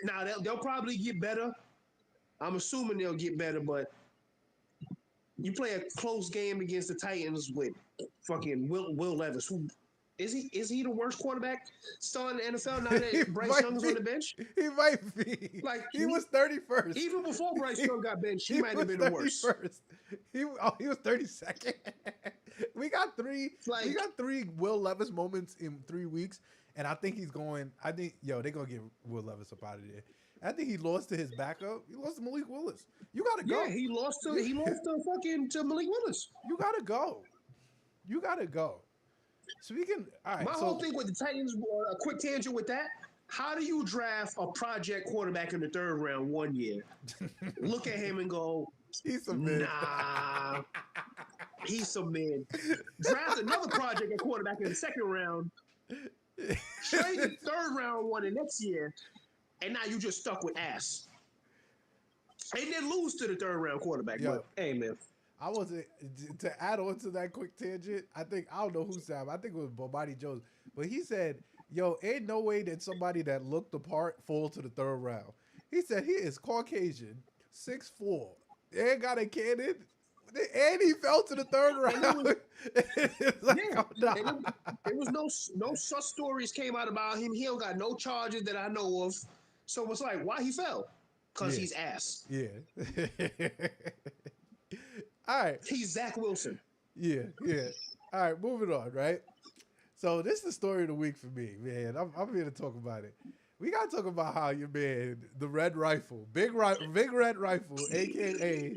Now they'll probably get better. I'm assuming they'll get better, but you play a close game against the Titans with fucking Will Levis. Who is he the worst quarterback starting in the NFL now that Bryce Young's on the bench? He might be. Like he was 31st. Even before Bryce Young got benched, he might have been the worst. He was 32nd. We got three Will Levis moments in 3 weeks, and I think they're gonna get Will Levis up out of there. I think he lost to his backup. He lost to Malik Willis. You gotta go. Yeah, he lost to Malik Willis. You gotta go. Speaking, all right. My whole thing with the Titans, a quick tangent with that. How do you draft a project quarterback in the 3rd round 1 year? Look at him and go, he's a mid. Nah, he's some mid. Draft another project at quarterback in the 2nd round. Trade the 3rd round one in next year, and now you just stuck with ass. And then lose to the 3rd round quarterback. Yo, but hey, man. I wasn't to add on to that quick tangent. I don't know who said. I think it was Bomani Jones, but he said, "Yo, ain't no way that somebody that looked the part fall to the 3rd round." He said he is Caucasian, 6'4", and got a cannon, and he fell to the 3rd round. There was no such stories came out about him. He don't got no charges that I know of. So it's like, why he fell? Because he's ass. Yeah. All right. He's Zach Wilson. Yeah. All right, moving on, right? So this is the story of the week for me, man. I'm here to talk about it. We gotta talk about how your man, the Red Rifle, Big Red Rifle, aka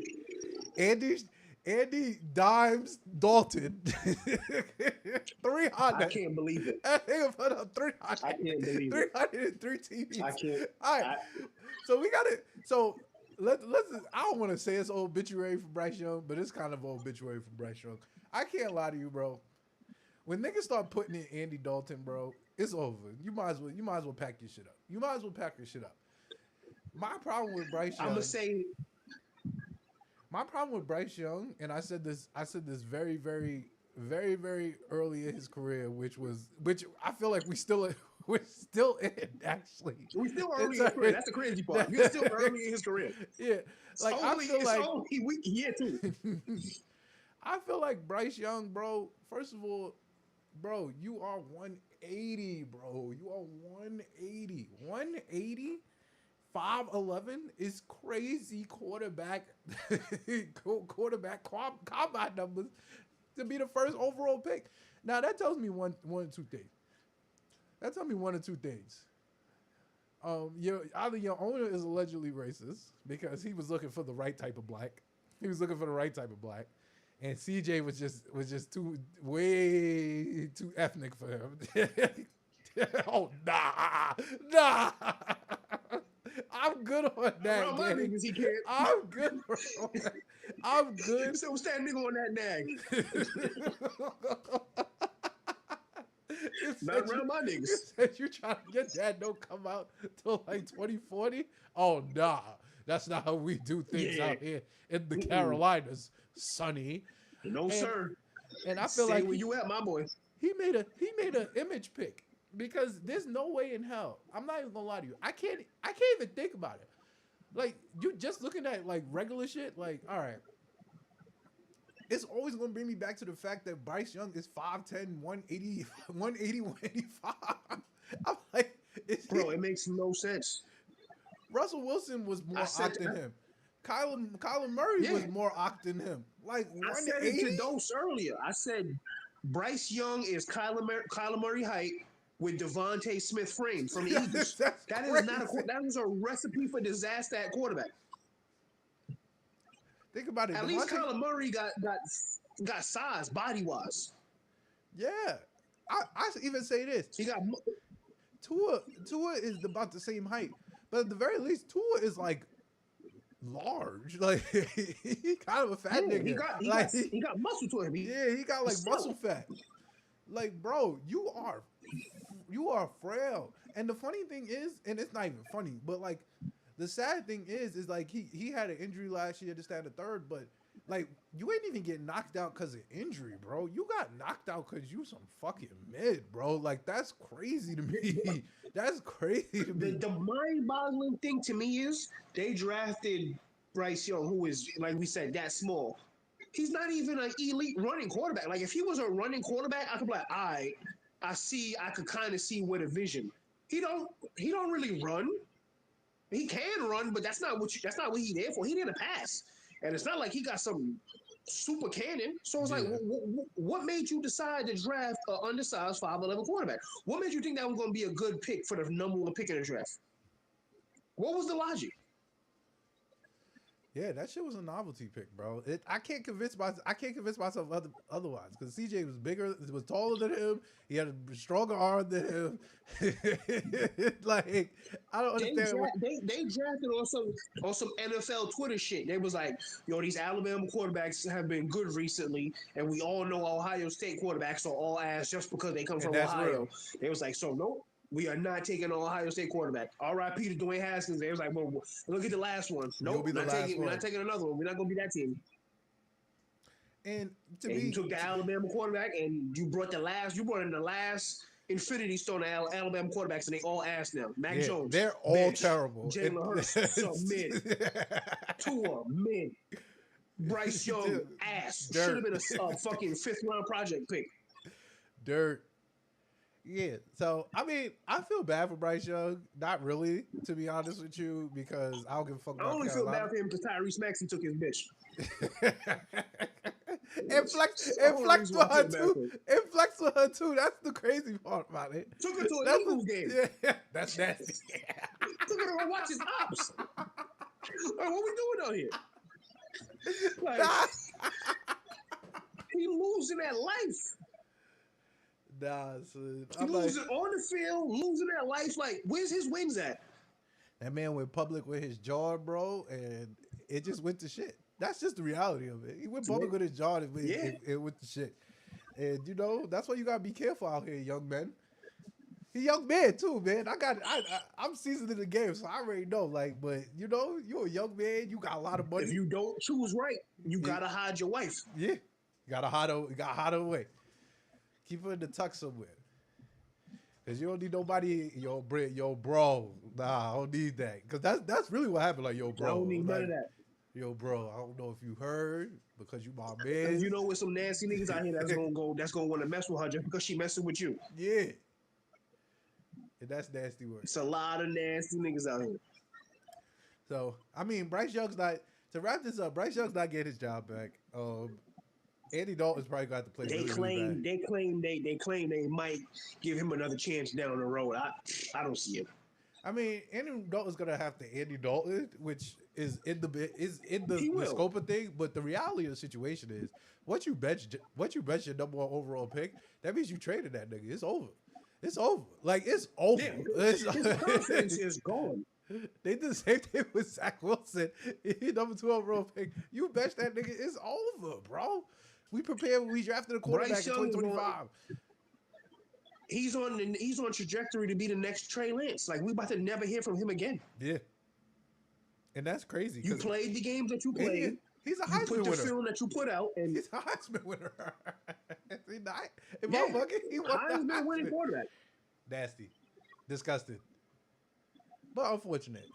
Andy Dimes Dalton, 300. I can't believe it. That nigga put up 300. I can't believe it. 303 TVs. I can't. All right. So we got it. So let's. I don't want to say it's obituary for Bryce Young, but it's kind of obituary for Bryce Young. I can't lie to you, bro. When niggas start putting in Andy Dalton, bro, it's over. You might as well pack your shit up. My problem with Bryce Young. I'm gonna say. My problem with Bryce Young, and I said this very, very, very, very early in his career, which I feel like we're still in, actually. We're still early in his career. That's the crazy part. We're still early in his career. Yeah. Like it's only week year two. I feel like Bryce Young, bro, first of all, bro, you are 180, bro. You are 180. 180? 5'11" is crazy quarterback combine numbers to be the first overall pick. Now that tells me one or two things. Either your owner is allegedly racist because he was looking for the right type of black. And CJ was just way too ethnic for him. Oh nah. I'm good on that. My niggas, he can't. I'm good. I'm good. So stand nigga on that nag. Not around my niggas. You said you trying to get that don't come out till like 2040? Oh nah. That's not how we do things out here in the Carolinas, Sonny. No, sir. And I feel like where you at, my boy. He made an image pick. Because there's no way in hell. I'm not even gonna lie to you. I can't even think about it. Like, you just looking at like regular shit, like, all right. It's always gonna bring me back to the fact that Bryce Young is 5'10", 180, 185. I'm like, bro, it makes no sense. Russell Wilson was more oct than him. Kyler Murray was more oct than him. Like, I said it to Dose earlier. I said Bryce Young is Kyler Murray height with Devontae Smith frame from the Eagles. That is a recipe for disaster at quarterback. Think about it. At least Kyler Murray got size body wise. Yeah, I even say this. He got Tua is about the same height, but at the very least, Tua is like large. Like he kind of a fat nigga. He got muscle to him. He got like muscle fat. Like, bro, you are frail. And the funny thing is, and it's not even funny, but like the sad thing is like he had an injury last year to stand a third, but like you ain't even get knocked out because of injury, bro. You got knocked out because you some fucking mid, bro. Like that's crazy to me. That's crazy to me. The mind-boggling thing to me is they drafted Bryce Young, who is, like we said, that small. He's not even an elite running quarterback. Like if he was a running quarterback, I could be like, all right, I could kind of see with a vision. He don't really run. He can run, but that's not what he's there for. He didn't pass. And it's not like he got some super cannon. So it's like, what made you decide to draft an undersized 5'11" quarterback? What made you think that was going to be a good pick for the number one pick in the draft? What was the logic? Yeah, that shit was a novelty pick, bro. I can't convince myself otherwise because CJ was bigger, was taller than him. He had a stronger arm than him. Like I don't understand. They drafted on some NFL Twitter shit. They was like, yo, these Alabama quarterbacks have been good recently, and we all know Ohio State quarterbacks are all ass just because they come from Ohio. Real. They was like, so nope. We are not taking an Ohio State quarterback. R.I.P. to Dwayne Haskins. They was like, well, look at the last one. Nope, we're not taking another one. We're not going to be that team. And you took the Alabama quarterback, and you brought in the last Infinity Stone Alabama quarterbacks, and they all ass now. Mac Jones, they're all terrible. Jalen Hurts, so mid. Tua, mid. Bryce Young, ass. Should have been a fucking 5th-round project pick. Dirt. Yeah, so I mean, I feel bad for Bryce Young. Not really, to be honest with you, because I don't give a fuck about I only feel bad for him because Tyrese Maxey took his bitch. That's the only reason why I feel bad for him. And flex with her too. That's the crazy part about it. Took her to an That's Eagles game. Yeah, that's nasty. Took her to go watch his ops. Like, what we doing out here? Like, he losing that life. Nah, son. He losing on the field, losing that life. Like, where's his wins at? That man went public with his jaw, bro, and it just went to shit. That's just the reality of it. He went public with his jaw, and it went to shit. And you know, that's why you gotta be careful out here, young men. He young man too, man. I'm seasoned in the game, so I already know. Like, but you know, you're a young man. You got a lot of money. If you don't choose right, you gotta hide your wife. Yeah, you gotta hide her away. Keep her in the tuck somewhere. Cause you don't need nobody, yo, bro. Nah, I don't need that. Cause that's really what happened. Like, yo, bro. I don't need none of that. Yo, bro, I don't know if you heard because you my man. You know, with some nasty niggas out here that's gonna want to mess with her just because she messing with you. Yeah. And that's nasty work. It's a lot of nasty niggas out here. So, I mean, Bryce Young's not, to wrap this up, Bryce Young's not getting his job back. Andy Dalton's probably got to play. They claim they might give him another chance down the road. I don't see it. I mean, Andy Dalton's gonna have to Andy Dalton, which is in the scope of thing. But the reality of the situation is, once you bench your number one overall pick, that means you traded that nigga. It's over. It's over. Like, it's over. Yeah, his confidence is gone. They did the same thing with Zach Wilson. He number 2 overall pick. You bench that nigga. It's over, bro. We prepared. We drafted a quarterback in 2025. He's on trajectory to be the next Trey Lance. Like, we about to never hear from him again. Yeah, and that's crazy. You played the games that you played. He's a Heisman winner. You put the film that you put out, and he's a Heisman winner. He not. He won Heisman winning quarterback. Nasty, disgusting, but unfortunate.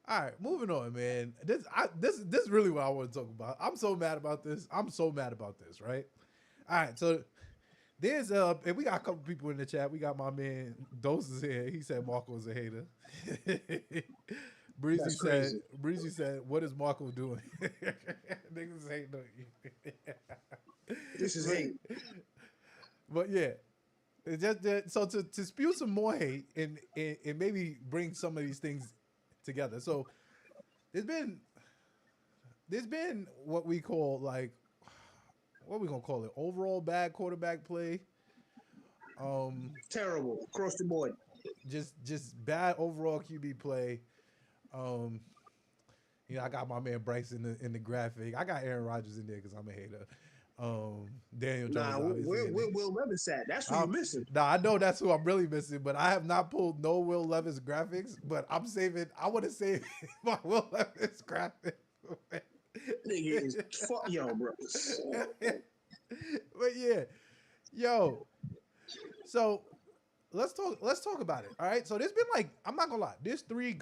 All right, moving on, man. This is really what I want to talk about. I'm so mad about this. Right? All right, so there's and we got a couple people in the chat. We got my man Doses here. He said Marco's a hater. Breezy said, what is Marco doing? Niggas hate no. This is hate. But yeah. It's just so to spew some more hate and maybe bring some of these things together. So there's been what we call, like, what we gonna call it? Overall bad quarterback play. Terrible across the board. Just bad overall QB play. You know, I got my man Bryce in the graphic. I got Aaron Rodgers in there because I'm a hater. Daniel Jones. Where Will Levis at? That's who you're missing. Nah, I know that's who I'm really missing, but I have not pulled no Will Levis graphics. But I want to save my Will Levis graphic. Nigga is fuck yo, bro. But yeah, yo. So let's talk about it. All right. So there's been, like, I'm not gonna lie. There's been 3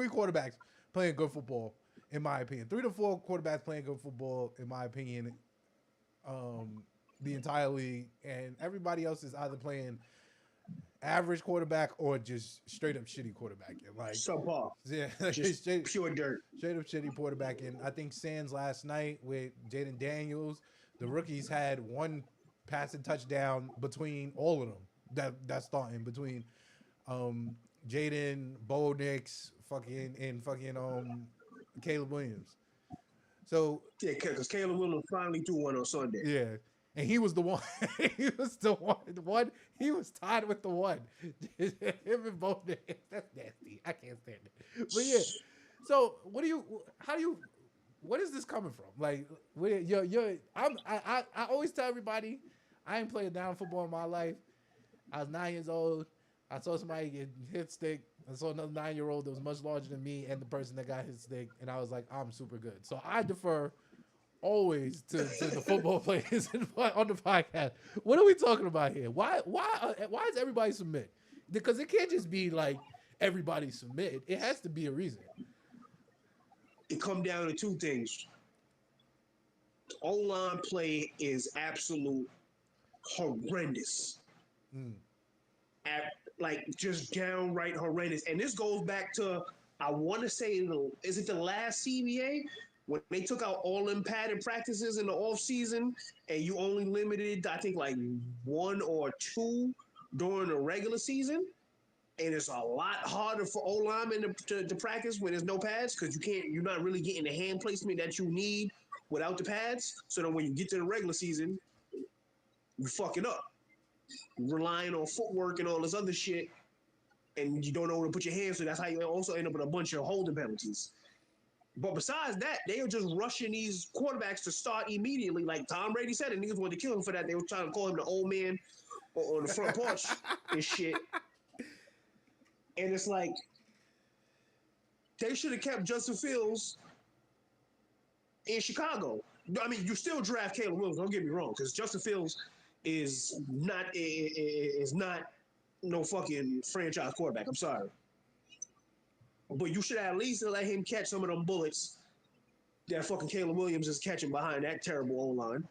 quarterbacks playing good football, in my opinion. 3 to 4 quarterbacks playing good football, in my opinion. The entire league, and everybody else is either playing average quarterback or just straight up shitty quarterback. Like subpar. Yeah, just pure dirt. Straight up shitty quarterback. And I think Sands last night with Jaden Daniels, the rookies had 1 passing touchdown between all of them. That's starting between Jaden, Bo Nix, fucking Caleb Williams. So yeah, because Caleb Williams finally threw one on Sunday. Yeah, and he was the one. He was the one. He was tied with the one. Him and Bo Nix. That's nasty. I can't stand it. But yeah. So what is this coming from? Like, I always tell everybody, I ain't played down football in my life. I was 9 years old. I saw somebody get hit stick. I saw another 9-year-old that was much larger than me and the person that got hit stick, and I was like, I'm super good. So I defer always to the football players on the podcast. What are we talking about here? Why does everybody submit? Because it can't just be like everybody submit. It has to be a reason. It come down to 2 things. O-line play is absolute horrendous. Like, just downright horrendous. And this goes back to, I want to say, is it the last CBA when they took out all them padded practices in the off season, and you only limited, I think, like 1 or 2 during the regular season, and it's a lot harder for O linemen to practice when there's no pads because you're not really getting the hand placement that you need without the pads. So then when you get to the regular season, you fucking up, relying on footwork and all this other shit, and you don't know where to put your hands. So that's how you also end up with a bunch of holding penalties. But besides that, they are just rushing these quarterbacks to start immediately. Like Tom Brady said, and niggas wanted to kill him for that. They were trying to call him the old man on the front porch and shit. And it's like, they should have kept Justin Fields in Chicago. I mean, you still draft Caleb Williams, don't get me wrong, because Justin Fields is not no fucking franchise quarterback. I'm sorry. But you should at least let him catch some of them bullets that fucking Caleb Williams is catching behind that terrible O-line.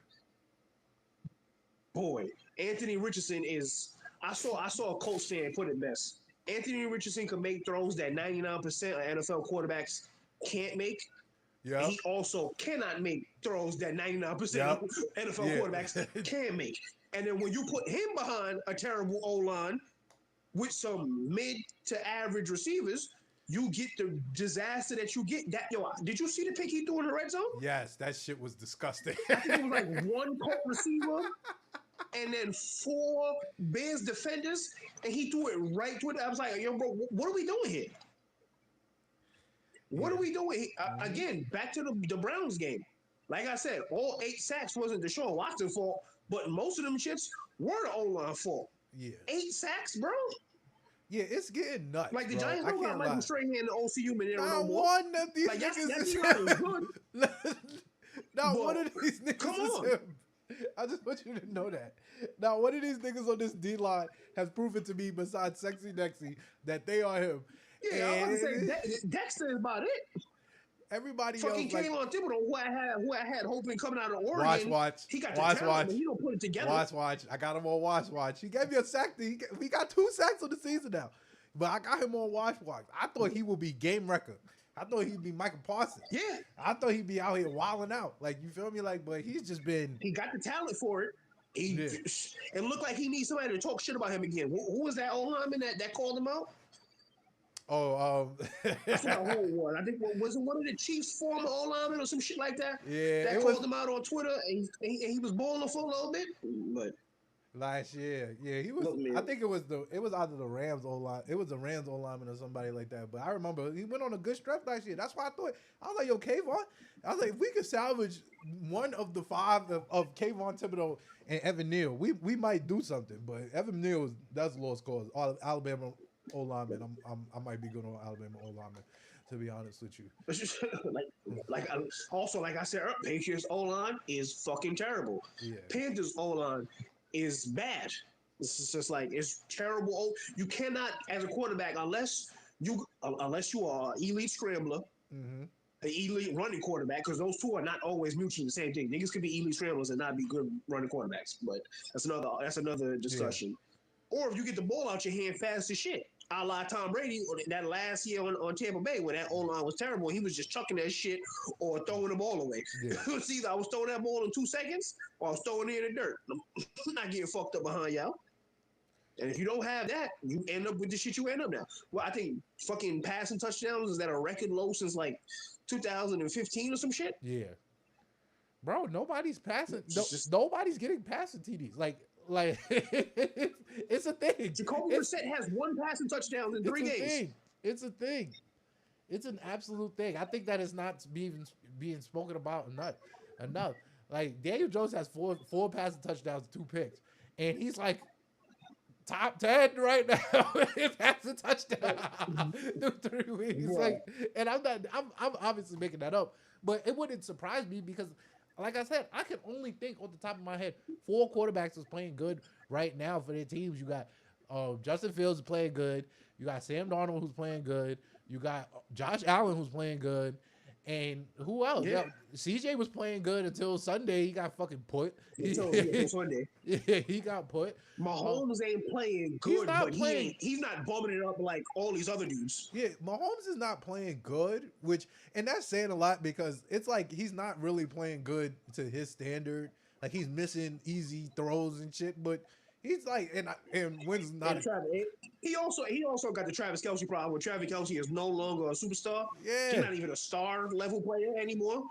Boy, Anthony Richardson is... I saw a Colts fan put it best. Anthony Richardson can make throws that 99% of NFL quarterbacks can't make. Yeah. He also cannot make throws that 99% of NFL quarterbacks can make. And then when you put him behind a terrible O-line with some mid to average receivers, you get the disaster that you get. Did you see the pick he threw in the red zone? Yes, that shit was disgusting. I think it was like 1 Colt receiver and then 4 Bears defenders, and he threw it right to it. I was like, yo, bro, what are we doing here? What are we doing here? Again, back to the Browns game. Like I said, all 8 sacks wasn't Deshaun Watson fault, but most of them shits were the O-line fault. Yeah. 8 sacks, bro? Yeah, it's getting nuts. Like the bro. Giants don't got Michael Strahan and the OCU man Not no more. one of these Like, niggas that's is good. Not But one of these niggas come is on. him. I just want you to know that. Now, one of these niggas on this D line has proven to me, besides Sexy Dexy, that they are him. Yeah, I want to say Dexter is about it. Everybody fucking else, Kayvon Thibodeau, who I had hoping coming out of Oregon. Watch. He got the talent, but he don't put it together. Watch. I got him on watch. He gave me a sack. We got 2 sacks on the season now. But I got him on watch. I thought he would be game wrecker. I thought he'd be Michael Parsons. Yeah. I thought he'd be out here wilding out. Like, you feel me? Like, but he's just been... He got the talent for it. It looked like he needs somebody to talk shit about him again. Who was that old lineman that called him out? I forgot who it was. I think was it one of the Chiefs' former O-linemen or some shit like that? Yeah, that called him out on Twitter, and he was balling for a little bit. But last year, yeah, he was. I think it was either the Rams O-line. It was the Rams O-lineman or somebody like that. But I remember he went on a good stretch last year. That's why I was like, yo, Kayvon. I was like, if we could salvage one of the 5 of Kayvon Thibodeau and Evan Neal, we might do something. But Evan Neal that's lost cause. Alabama O-lineman. I might be good on Alabama O-lineman, to be honest with you. like I said, Patriots O-line is fucking terrible. Yeah. Panthers O-line is bad. It's just like, it's terrible. You cannot, as a quarterback, unless you are an elite scrambler, an elite running quarterback, because those two are not always mutually the same thing. Niggas could be elite scramblers and not be good running quarterbacks, but that's another discussion. Yeah. Or if you get the ball out your hand fast as shit, a la Tom Brady that last year on Tampa Bay, where that O-line was terrible, he was just chucking that shit or throwing the ball away. Yeah. It's either I was throwing that ball in 2 seconds or I was throwing it in the dirt. I'm not getting fucked up behind y'all. And if you don't have that, you end up with the shit you end up now. Well, I think fucking passing touchdowns is at a record low since like 2015 or some shit. Yeah. Bro, nobody's passing. Nobody's getting passing TDs. Like it's a thing. Jacoby Brissett has 1 passing touchdown in 3 games. It's a thing. It's an absolute thing. I think that is not being spoken about enough. Like Daniel Jones has 4 passing touchdowns, 2 picks, and he's like top 10 right now in passing touchdown through 3 weeks. Yeah. Like, and I'm obviously making that up, but it wouldn't surprise me because, like I said, I can only think on the top of my head 4 quarterbacks is playing good right now for their teams. You got Justin Fields is playing good. You got Sam Darnold who's playing good. You got Josh Allen who's playing good. And who else? Yeah. CJ was playing good until Sunday. He got fucking put. Until Sunday. Yeah, he got put. Mahomes ain't playing He's good, not but playing. he's not bumming it up like all these other dudes. Yeah, Mahomes is not playing good, and that's saying a lot because it's like he's not really playing good to his standard. Like he's missing easy throws and shit, but he's like, and wins not. He also got the Travis Kelce problem where Travis Kelce is no longer a superstar. Yeah. He's not even a star level player anymore.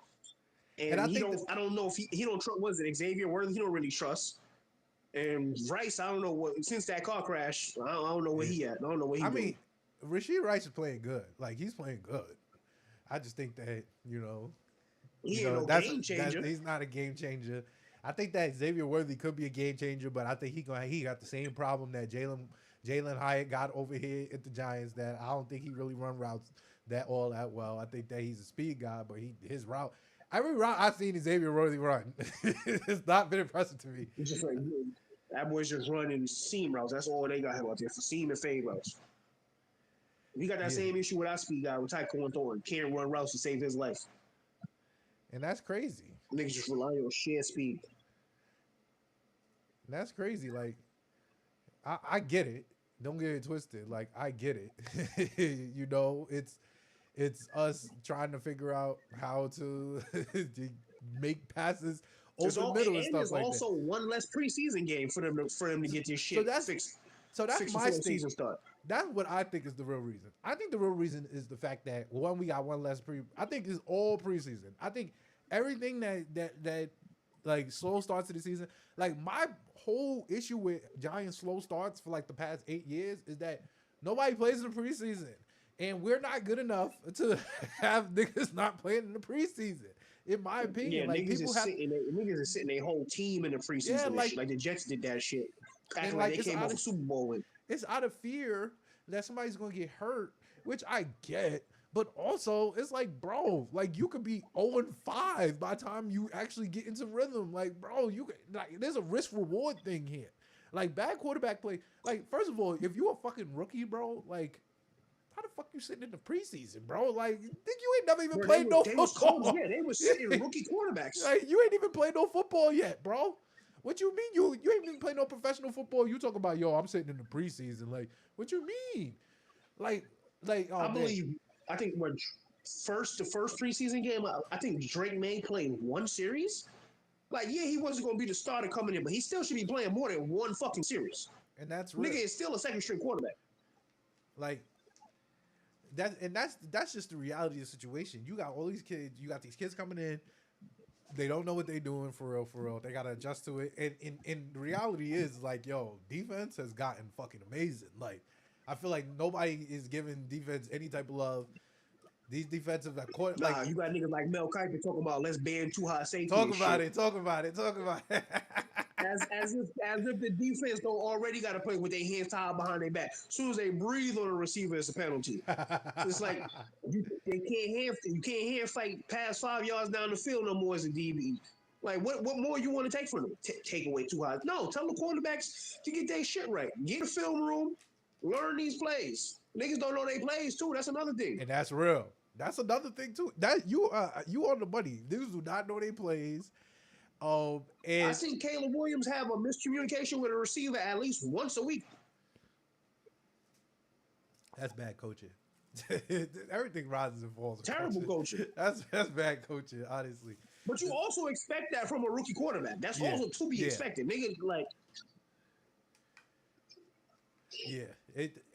And I don't know if he don't trust. Was it Xavier Worthy? He don't really trust. And Rice, I don't know what since that car crash. I don't know where he at. I don't know where he. I mean, Rashid Rice is playing good. Like he's playing good. I just think that he ain't no game changer. He's not a game changer. I think that Xavier Worthy could be a game changer, but I think he got the same problem that Jalen Hyatt got over here at the Giants. That I don't think he really run routes that well. I think that he's a speed guy, but his route. Every route I've seen Xavier Worthy run, it's not been impressive to me. It's just like that boy's just running seam routes. That's all they got him out there for seam and fade routes. We got that same issue with our speed guy with Tyquan Thornton. Can't run routes to save his life. And that's crazy. Niggas just rely on sheer speed. And that's crazy. Like, I get it. Don't get it twisted. Like, I get it. It's us trying to figure out how to make passes over the middle and stuff like that. There's also one less preseason game for them to get this shit fixed. So that's my season start. That's what I think is the real reason. I think the real reason is the fact that we got one less I think it's all preseason. I think everything that like slow starts to the season. Like my whole issue with Giants slow starts for like the past 8 years is that nobody plays in the preseason. And we're not good enough to have niggas not playing in the preseason, in my opinion. Yeah, like niggas are sitting their whole team in the preseason. Yeah, like the Jets did that shit. Acting like they came off a Super Bowl win. It's out of fear that somebody's gonna get hurt, which I get. But also, it's like, bro, like you could be 0-5 by the time you actually get into rhythm. Like, bro, there's a risk reward thing here. Like bad quarterback play. Like, first of all, if you're a fucking rookie, bro, like. How the fuck you sitting in the preseason, bro? Like, think you ain't never even played no football? Yeah, they were sitting rookie quarterbacks. Like, you ain't even played no football yet, bro. What you mean? You ain't even played no professional football? You talk about, I'm sitting in the preseason. Like, what you mean? Like, oh, I think the first preseason game, I think Drake May played one series. Like, yeah, he wasn't going to be the starter coming in, but he still should be playing more than one fucking series. And that's real. Nigga is still a second string quarterback. Like, that's just the reality of the situation. You got all these kids. You got these kids coming in. They don't know what they're doing for real. They gotta adjust to it. And the reality is like, defense has gotten fucking amazing. Like, I feel like nobody is giving defense any type of love. These defensive court, like you got niggas like Mel Kiper talking about let's ban too high safety. Talk about it. As if the defense don't already got to play with their hands tied behind their back. As soon as they breathe on a receiver, it's a penalty. It's like you can't hand fight past 5 yards down the field no more as a DB. Like what more you want to take from them? Take away too high? No, tell the quarterbacks to get their shit right. Get a film room, learn these plays. Niggas don't know they plays too. That's another thing. And that's real. That's another thing too. That you on the money. Dudes do not know they plays. And I seen Caleb Williams have a miscommunication with a receiver at least once a week. That's bad coaching. Everything rises and falls. Terrible coaching. That's bad coaching, honestly. But you also expect that from a rookie quarterback. That's also to be expected. Niggas like. Yeah,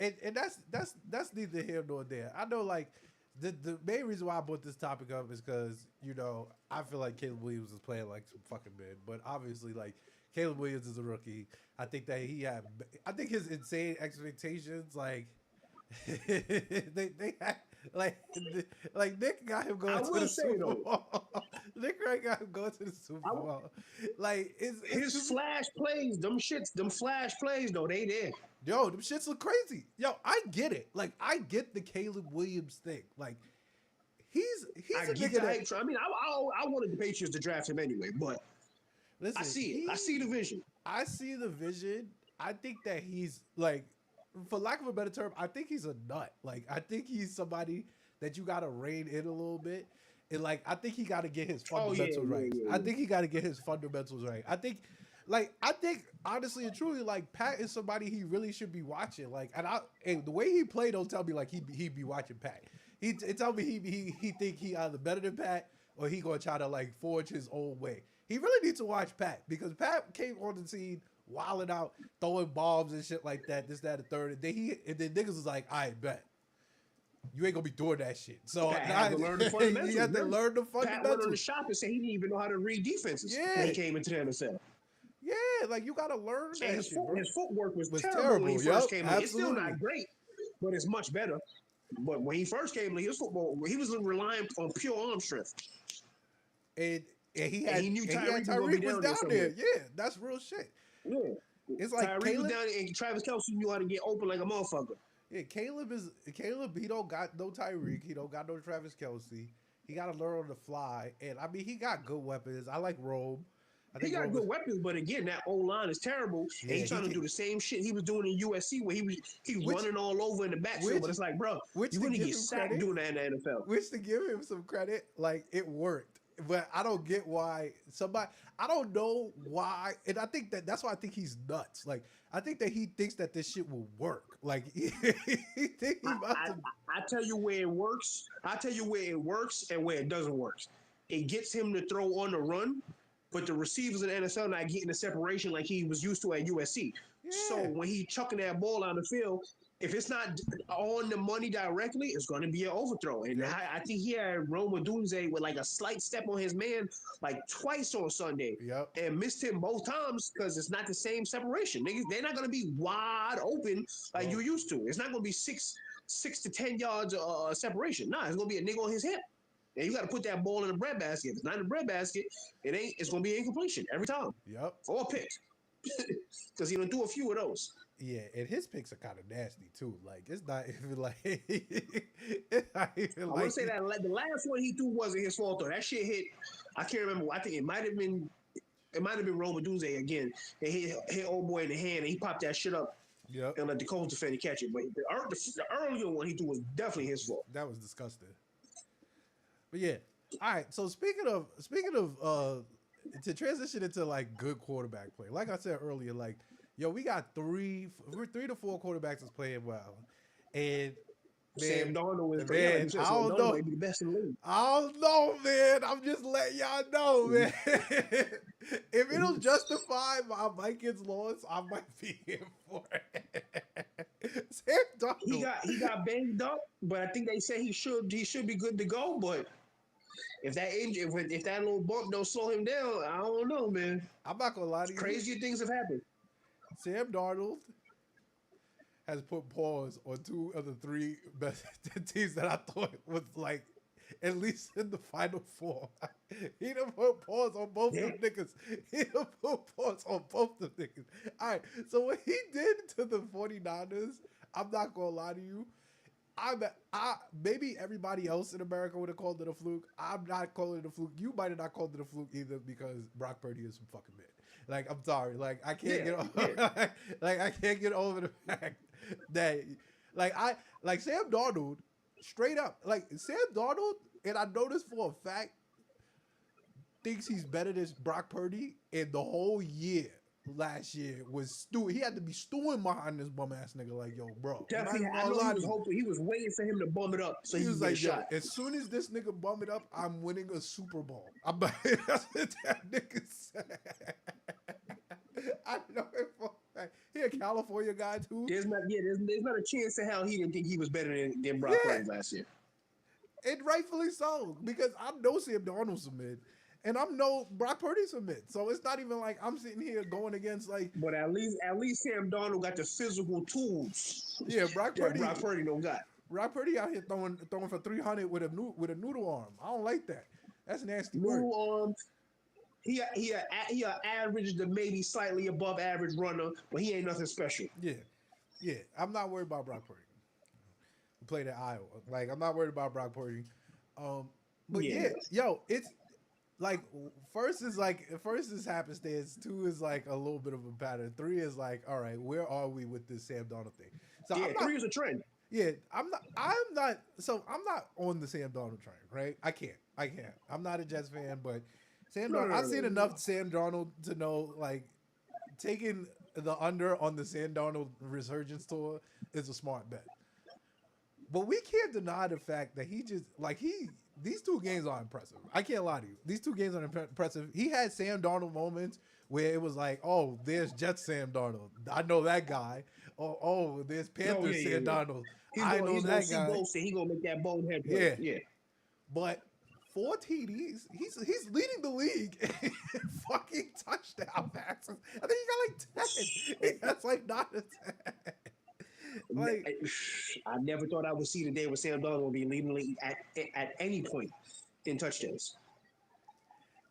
and that's neither here nor there. I know, like the main reason why I brought this topic up is because I feel like Caleb Williams is playing like some fucking men, but obviously like Caleb Williams is a rookie. I think that I think his insane expectations, like they had, like Nick got him going to the Super Bowl. Nick got him going to the Super Bowl. Like his flash plays, them flash plays though, they there. Yo, them shits look crazy. Yo, I get it. Like, I get the Caleb Williams thing. Like, he's a nigga that... I mean, I wanted the Patriots to draft him anyway, but listen, I see it. I see the vision. I see the vision. I think that he's, like, for lack of a better term, I think he's a nut. Like, I think he's somebody that you got to rein in a little bit. And like, I think he got to get his Oh, yeah, fundamentals right. I think he got to get his fundamentals right. I think honestly and truly, like Pat is somebody he really should be watching. Like, and the way he played, don't tell me like he'd be watching Pat. It tell me he think he either better than Pat or he gonna try to like forge his own way. He really needs to watch Pat because Pat came on the scene wilding out, throwing bombs and shit like that, this, that, and third. And then niggas was like, I bet. You ain't gonna be doing that shit. So Pat had to learn the fundamentals. He had to learn the fundamentals. Pat went on the shop and said he didn't even know how to read defenses when he came into the NFL. Yeah, like you gotta learn that his shit, bro. His footwork was terrible when he first came in. Absolutely. It's still not great, but it's much better. But when he first came in, his football, he was relying on pure arm strength. And he knew Tyreek was down there. Yeah, that's real shit. Yeah. It's like Tyreek was down there and Travis Kelce knew how to get open like a motherfucker. Yeah, Caleb. He don't got no Tyreek. He don't got no Travis Kelce. He got to learn on the fly. And I mean, he got good weapons. I like Rome. He got good weapons, but again, that O-line is terrible. Yeah, and he's trying to do the same shit he was doing in USC, where he was running all over in the backfield. But it's like, bro, you're going to get sacked doing that in the NFL. Which, to give him some credit, like, it worked. But I don't get why I don't know why. And I think that's why I think he's nuts. Like, I think that he thinks that this shit will work. Like, I tell you where it works. I tell you where it works and where it doesn't work. It gets him to throw on the run, but the receivers in the NFL not getting the separation like he was used to at USC. Yeah. So when he chucking that ball on the field, if it's not on the money directly, it's going to be an overthrow. And I think he had Rome Odunze with like a slight step on his man like twice on Sunday. And missed him both times because it's not the same separation. Niggas, they're not going to be wide open like you used to. It's not going to be six to 10 yards separation. Nah, it's going to be a nigga on his hip. And you got to put that ball in the breadbasket. If it's not in the breadbasket, it's going to be incompletion every time. Or a pick. Because he done do a few of those. Yeah, and his picks are kind of nasty too. Like, it's not even like. I want to say that the last one he threw wasn't his fault though. That shit hit. I can't remember. I think it might have been Rome Odunze again. And he hit old boy in the hand and he popped that shit up. And let the Colts defender catch it. But the earlier one he threw was definitely his fault. That was disgusting. But yeah, all right. So speaking of to transition into like good quarterback play, like I said earlier, like. Yo, we got three to four quarterbacks that's playing well, and Sam Darnold is I don't know. Maybe the best in the league. I don't know, man. I'm just letting y'all know, man. If it'll justify my Vikings loss, I might be here for it. Sam Darnold. He got banged up, but I think they say he should be good to go. But if that injury, if that little bump don't slow him down, I don't know, man. I'm not gonna lie to you. Crazier things have happened. Sam Darnold has put pause on two of the three best teams that I thought was like at least in the Final Four. He done put pause on both them niggas. He done put pause on both the niggas. All right, so what he did to the 49ers, I'm not going to lie to you. Maybe everybody else in America would have called it a fluke. I'm not calling it a fluke. You might have not called it a fluke either because Brock Purdy is some fucking man. Like, I'm sorry. Like, I can't get over I can't get over the fact that Sam Darnold, straight up, like Sam Darnold, and I know this for a fact, thinks he's better than Brock Purdy, and the whole year last year was he had to be stewing behind this bum ass nigga like, yo, bro. Definitely, I know he was waiting for him to bum it up so he was like, yo, as soon as this nigga bum it up, I'm winning a Super Bowl. That's what that nigga said. I know it for a fact. He a California guy too. There's not a chance in hell he didn't think he was better than Brock Purdy last year. And rightfully so, because I know Sam Darnold's a mid. And I'm no Brock Purdy's a mid, so it's not even like I'm sitting here going against like. But at least Sam Darnold got the physical tools. Yeah, Brock Purdy don't got. Brock Purdy out here throwing for 300 with a noodle arm. I don't like that. That's nasty. Noodle arm. He average to maybe slightly above average runner, but he ain't nothing special. Yeah. I'm not worried about Brock Purdy. We played at Iowa. Like, I'm not worried about Brock Purdy. But yo, it's. Like, first is happenstance. 2 is like a little bit of a pattern. 3 is like, all right, where are we with this Sam Darnold thing? So 3 is a trend. Yeah, I'm not on the Sam Darnold train, right? I can't. I'm not a Jets fan, but Sam Darnold. I've seen enough Sam Darnold to know like taking the under on the Sam Darnold resurgence tour is a smart bet. But we can't deny the fact that he just like these two games are impressive. I can't lie to you. These two games are impressive. He had Sam Darnold moments where it was like, oh, there's Jets Sam Darnold. I know that guy. Oh, there's Panthers Sam Darnold. I know that guy. He gonna make that bonehead play. Yeah. Yeah. But 4 TDs, he's leading the league in fucking touchdown passes. I think he got like 10. He has like 9 to 10. Like, I never thought I would see the day where Sam Darnold will be leading the league at any point in touchdowns.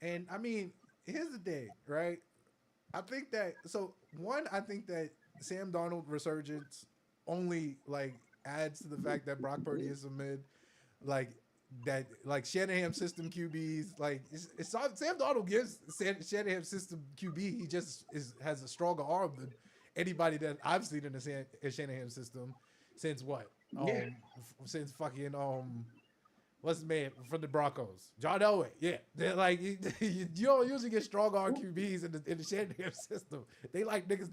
And I mean, here's the thing, right? I think that Sam Darnold resurgence only like adds to the fact that Brock Purdy is a mid, like that, like Shanahan system QBs, like it's Sam Darnold gives Shanahan system QB. He just has a stronger arm than anybody that I've seen in the Shanahan system since what? Since fucking what's his man from the Broncos? John Elway. Yeah, they're like you don't usually get strong arm QBs in the Shanahan system. They like niggas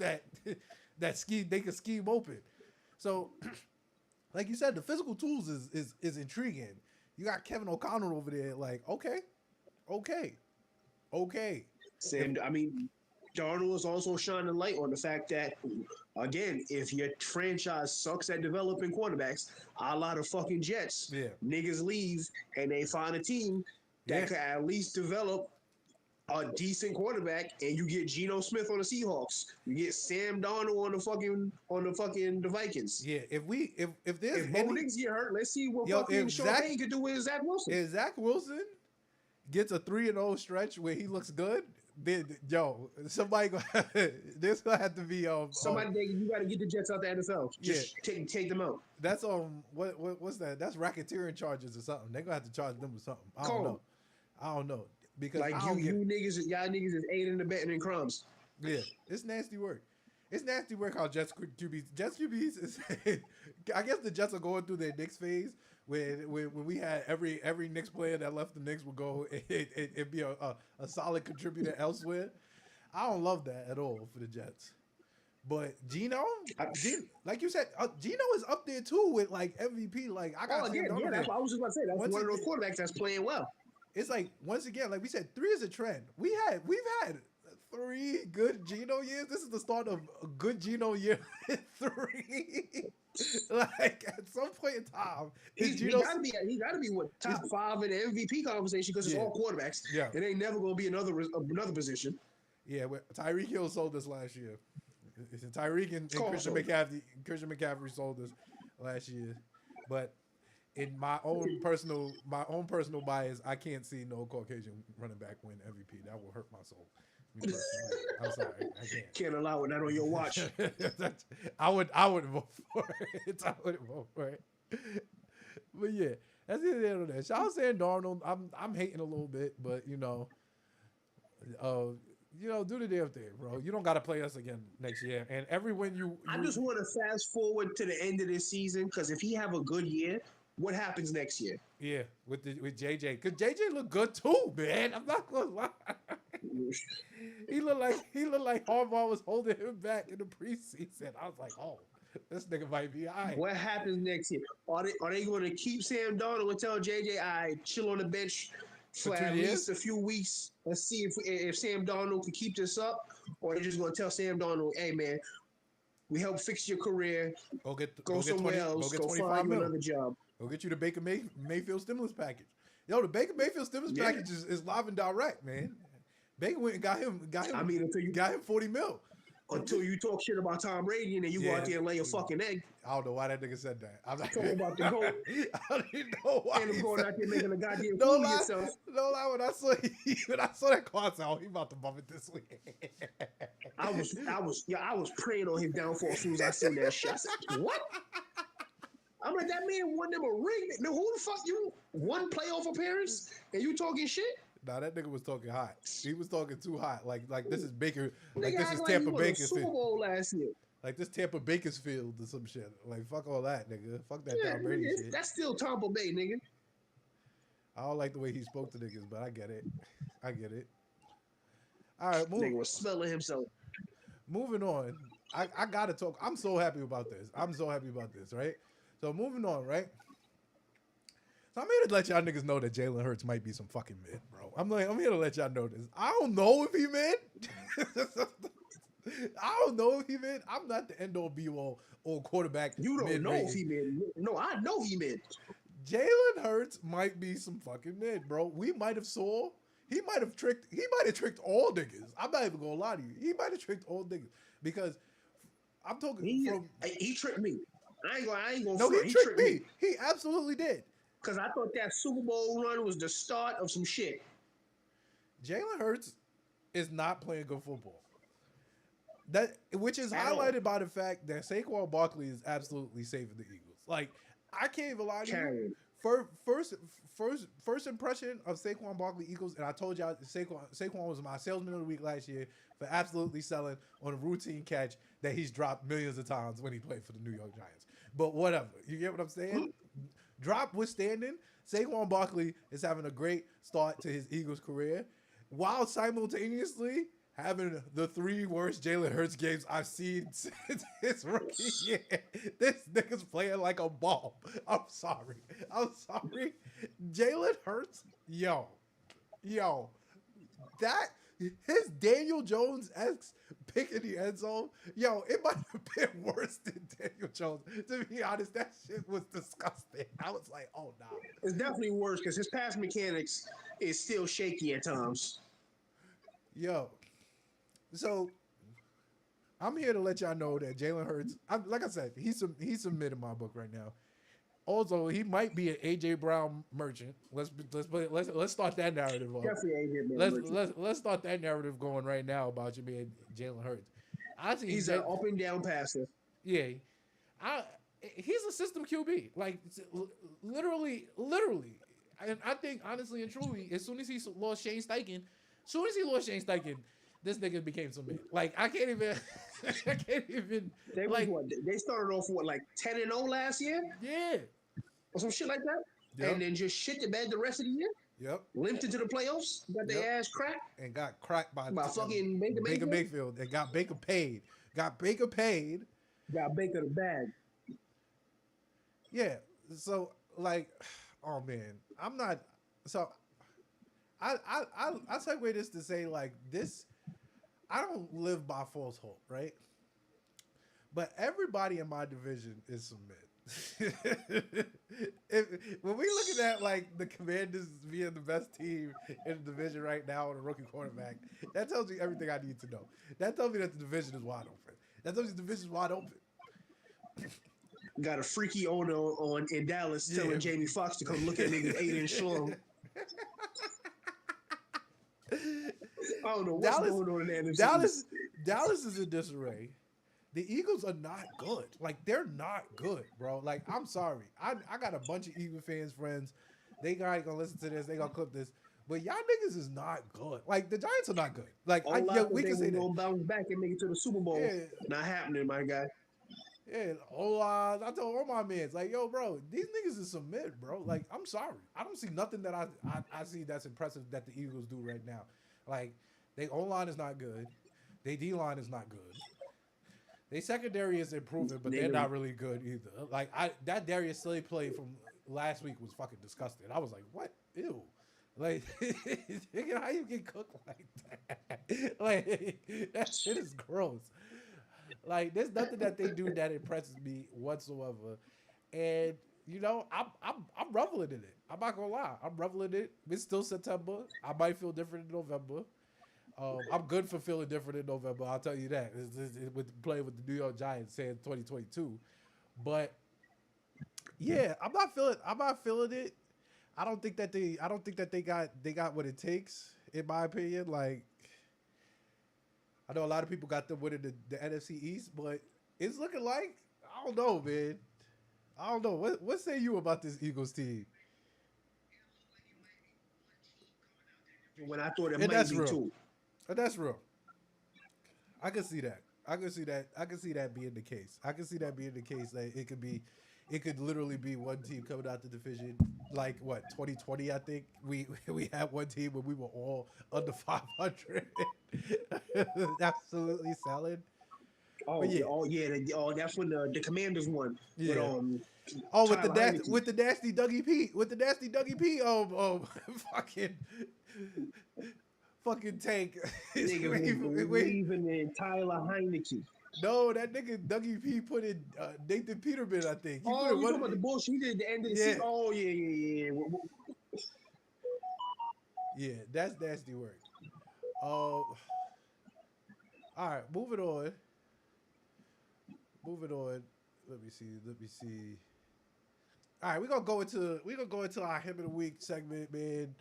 that scheme. They can scheme open. So, like you said, the physical tools is intriguing. You got Kevin O'Connell over there. Like, okay. Sam, I mean, Darnold is also shining light on the fact that, again, if your franchise sucks at developing quarterbacks, a lot of fucking Jets, niggas leave and they find a team that could at least develop a decent quarterback, and you get Geno Smith on the Seahawks, you get Sam Darnold on the Vikings. Yeah, if there's Bo Nix get hurt, let's see what fucking Sean Payton can do with Zach Wilson. If Zach Wilson gets a 3-0 stretch where he looks good, then somebody there's gonna have to be somebody you gotta get the Jets out the NFL. Just take them out. That's what's that? That's racketeering charges or something. They're gonna have to charge them with something. I don't know. Because like y'all niggas is aiding and abetting in crimes. Yeah, it's nasty work. It's nasty work how Jets QBs is. I guess the Jets are going through their Knicks phase when we had every Knicks player that left the Knicks would go and be a solid contributor elsewhere. I don't love that at all for the Jets. But Geno, like you said, Geno is up there too with like MVP. Like I got that's what I was just about to say. That's one of those quarterbacks that's playing well. It's like once again, like we said, 3 is a trend. We've had 3 good Geno years. This is the start of a good Geno year. 3. Like at some point in time, he gotta be what top 5 in the MVP conversation because it's all quarterbacks. Yeah, it ain't never gonna be another position. Yeah, Tyreek Hill sold us last year. Tyreek and Christian McCaffrey sold us last year, but. In my own personal bias, I can't see no Caucasian running back win MVP. That will hurt my soul. I'm sorry, I can't allow it. Not on your watch. I would vote for it. I would vote for it. But yeah, that's the end of that. Shout out Sam Darnold. I'm hating a little bit, but do the damn thing, bro. You don't got to play us again next year. And every win you I just want to fast forward to the end of this season because if he have a good year. What happens next year? Yeah, with JJ, because JJ looked good too, man. I'm not gonna lie. he looked like Harbaugh was holding him back in the preseason. I was like, oh, this nigga might be all right. What happens next year? Are they going to keep Sam Darnold and tell JJ, I chill on the bench for at least a few weeks? Let's see if Sam Darnold can keep this up, or they're just going to tell Sam Darnold, hey man, we help fix your career. Go somewhere else. Go find you another job. Go get you the Baker Mayfield stimulus package. Yo, the Baker Mayfield stimulus package is live and direct, man. Baker went and got him. I mean, until you got him $40 million. Until you talk shit about Tom Brady and then you go out there and lay a fucking egg. I don't know why that nigga said that. I'm like, talking about the goat. I don't even know why. And him going out there making a goddamn fool of yourself. No lie, when I saw that car, I said, oh, he about to bump it this week. I was praying on his downfall as soon as I seen that shit. I said, what? I'm like, that man won them a ring. Now, who the fuck you? One playoff appearance and you talking shit? Nah, that nigga was talking hot. He was talking too hot. Like this is Baker. Like this is Tampa Baker. Super Bowl last year. Like this Tampa Bakersfield or some shit. Like fuck all that, nigga. Fuck that Yeah, Tom Brady shit. that's still Tampa Bay, nigga. I don't like the way he spoke to niggas, but I get it. I get it. All right, Nigga was smelling himself. moving on. I gotta talk. I'm so happy about this. I'm so happy about this, right? So moving on, right? So I'm here to let y'all niggas know that Jalen Hurts might be some fucking mid, bro. I'm here to let y'all know this. I don't know if he mid. I don't know if he mid. I'm not the end all be all quarterback. You don't know mid-rated. if he mid. No, I know he mid. Jalen Hurts might be some fucking mid, bro. We might have saw. He might have tricked all niggas. I'm not even gonna lie to you. He might have tricked all niggas because I'm talking He tricked me. I ain't gonna. No, front. he tricked me. He absolutely did. Because I thought that Super Bowl run was the start of some shit. Jalen Hurts is not playing good football. Which is At all. highlighted by the fact that Saquon Barkley is absolutely saving the Eagles. Like, I can't even lie to you. First impression of Saquon Barkley Eagles, and I told y'all Saquon was my salesman of the week last year for absolutely selling on a routine catch that he's dropped millions of times when he played for the New York Giants. But whatever. You get what I'm saying? Drop withstanding, Saquon Barkley is having a great start to his Eagles career while simultaneously having the 3 worst Jalen Hurts games I've seen since his rookie year. This nigga's playing like a ball. I'm sorry. Jalen Hurts, yo, that his Daniel Jones-esque pick in the end zone, yo, it might have been worse than Daniel Jones. To be honest, that shit was disgusting. I was like, oh, nah. It's definitely worse because his pass mechanics is still shaky at times. Yo, so I'm here to let y'all know that Jalen Hurts, like I said, he's submitted my book right now. Also, he might be an AJ Brown merchant. Let's start that narrative off. Definitely AJ Brown merchant. Let's start that narrative going right now about you being Jalen Hurts. I think he's an up and down passer. Yeah, he's a system QB. Like literally. And I think honestly and truly, as soon as he lost Shane Steichen, this nigga became some man. Like I can't even. They like what? They started off what, like 10-0 last year? Yeah, or some shit like that. Yep. And then just shit the bed the rest of the year. Yep. Limped into the playoffs, got their ass cracked, and got cracked by fucking Baker Mayfield. And got Baker paid. Got Baker the bag. Yeah. So like, oh man, I'm not. So I segue this to say like this. I don't live by false hope, right? But everybody in my division is some mid. When we looking at like the Commanders being the best team in the division right now on a rookie quarterback, that tells me everything I need to know. That tells me that the division is wide open. That tells me the division is wide open. Got a freaky owner in Dallas telling Jamie Foxx to come look at niggas 8-inch long. I don't know what's going on in the NFC. Dallas is in disarray. The Eagles are not good. Like, they're not good, bro. Like, I'm sorry. I got a bunch of Eagle fans, friends. They ain't gonna listen to this. They gonna clip this. But y'all niggas is not good. Like, the Giants are not good. Like, we can say that. Gonna bounce back and make it to the Super Bowl. Yeah. Not happening, my guy. Yeah, I told all my mans, like, yo, bro, these niggas is some mid, bro. Like, I'm sorry. I don't see nothing that I see that's impressive that the Eagles do right now. Like, their O-line is not good. Their D-line is not good. Their secondary is improving, but they're not really good either. Like, that Darius Slay play from last week was fucking disgusting. I was like, what? Ew. Like, how you get cooked like that? Like, that shit is gross. Like, there's nothing that they do that impresses me whatsoever. And, you know, I'm reveling in it. I'm not gonna lie. I'm reveling in it. It's still September. I might feel different in November. I'm good for feeling different in November. I'll tell you that. It's with playing with the New York Giants saying 2022. But yeah, I'm not feeling it. I don't think that they got what it takes, in my opinion. Like, I know a lot of people got them winning the NFC East, but it's looking like, I don't know, man. I don't know. What say you about this Eagles team? When I thought it might be real. too. And that's real. I can see that. I can see that. I can see that being the case. I can see that being the case. That it could be, it could literally be one team coming out the division. Like what 2020, I think we had one team where we were all under 500, absolutely selling. Oh, But yeah, that's when the Commanders won. yeah. With, Oh, Tyler Heineke. with the nasty Dougie P, with the nasty Dougie P. Fucking fucking tank. Nigga was leaving in Tyler Heineke. No, that nigga Dougie P put in Nathan Peterman, I think. You talking about the bullshit he did at the end of the season? Oh, yeah. Yeah, that's nasty work. All right, moving on. Let me see. All right, we're gonna go into our him of the week segment, man.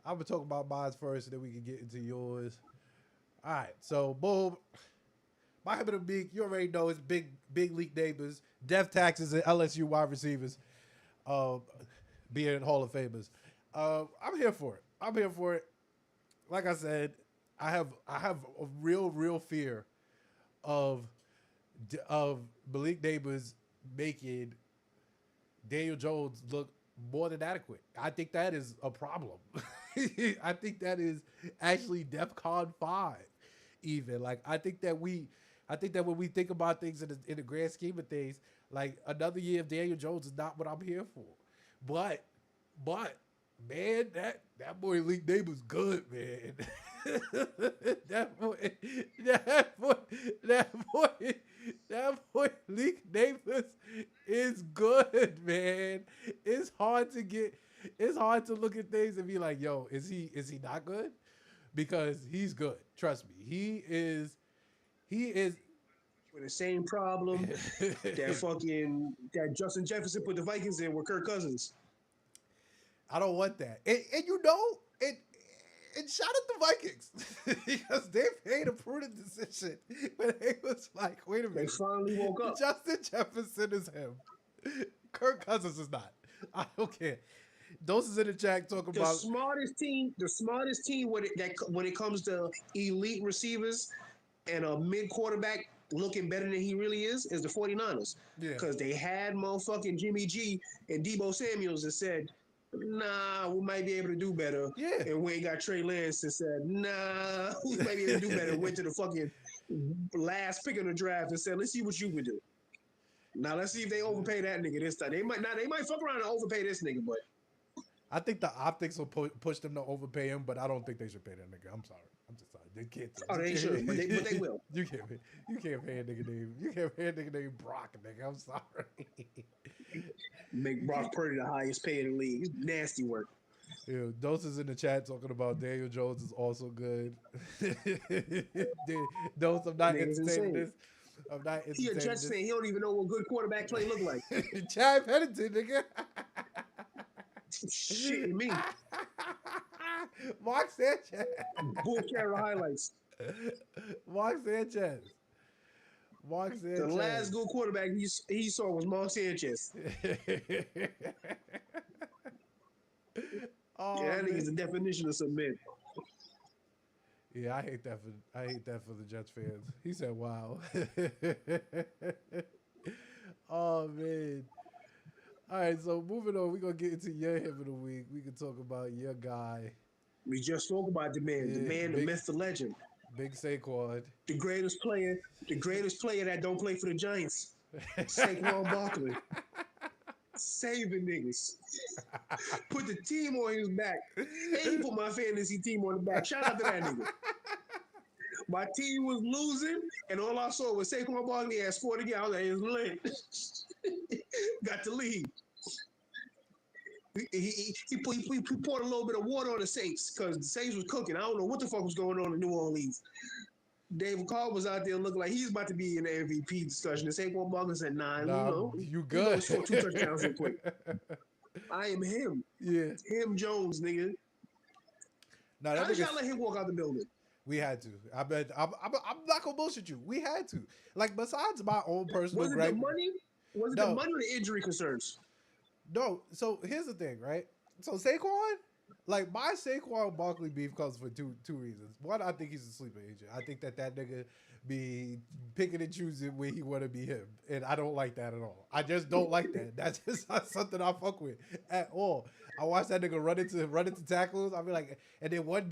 I'm gonna talk about mine first, and then we can get into yours. All right, so boom. My him of the week, you already know, it's big league neighbors, death taxes, and LSU wide receivers, being Hall of Famers. I'm here for it. Like I said, I have a real fear of Malik Neighbors making Daniel Jones look more than adequate. I think that is a problem. I think that is actually DEFCON 5. Even like I think that when we think about things in the grand scheme of things, like another year of Daniel Jones is not what I'm here for. But man, that boy Leak Neighbors good, man. that boy Leak Neighbors is good, man. It's hard to look at things and be like, yo, is he not good? Because he's good. Trust me. He is with the same problem that Justin Jefferson put the Vikings in with Kirk Cousins. I don't want that. And shout out the Vikings because they made a prudent decision when they was like, wait a minute. They finally woke up. Justin Jefferson is him. Kirk Cousins is not. I don't care. Those is in the chat talking about the smartest team when it comes to elite receivers and a mid quarterback looking better than he really is the 49ers. Yeah. Because they had motherfucking Jimmy G and Debo Samuels that said, nah, we might be able to do better. Yeah. And Wayne got Trey Lance and said, nah, we might be able to do better. Went to the fucking last pick of the draft and said, let's see what you can do. Now let's see if they overpay that nigga this time. They might fuck around and overpay this nigga, but I think the optics will push them to overpay him, but I don't think they should pay that nigga. I'm sorry. I'm just sorry. They can't. They should, but they will. You can't pay a nigga name. You can't pay a nigga named Brock, nigga. I'm sorry. Make Brock Purdy the highest paid in the league. It's nasty work. Yeah, Dose is in the chat talking about Daniel Jones is also good. Dose, I'm not entertaining this. I'm not entertaining He a Jets fan. He don't even know what good quarterback play look like. Chad Pennington, nigga. Shit, me. Mark Sanchez. Bull carrier highlights. Mark Sanchez. The last good quarterback he saw was Mark Sanchez. That nigga's the definition of submit. Yeah, I hate that for the Jets fans. He said, "Wow." Oh man. All right, so moving on, we're gonna get into your him of the week. We can talk about your guy. We just spoke about the man, the myth, the legend. Big Saquon. The greatest player that don't play for the Giants. Saquon Barkley. Saving niggas. Put the team on his back. And he put my fantasy team on the back. Shout out to that nigga. My team was losing, and all I saw was Saquon Barkley had scored again. I was like, it's lit. Got the lead. He poured a little bit of water on the Saints because the Saints was cooking. I don't know what the fuck was going on in New Orleans. David Carr was out there looking like he's about to be in the MVP discussion. And Saquon Barkley said, you good. Score 2 touchdowns real quick. I am him. Yeah. Him Jones, nigga. Now, how did y'all let him walk out the building? We had to. I bet. I'm not gonna bullshit you. We had to. Like, besides my own personal Was it the money? Was it the money or the injury concerns? No. So here's the thing, right? So Saquon, Like my Saquon Barkley beef comes for two reasons. One, I think he's a sleeper agent. I think that nigga be picking and choosing where he want to be him, and I don't like that at all. I just don't like that. That's just not something I fuck with at all. I watch that nigga run into tackles. I be like, and then one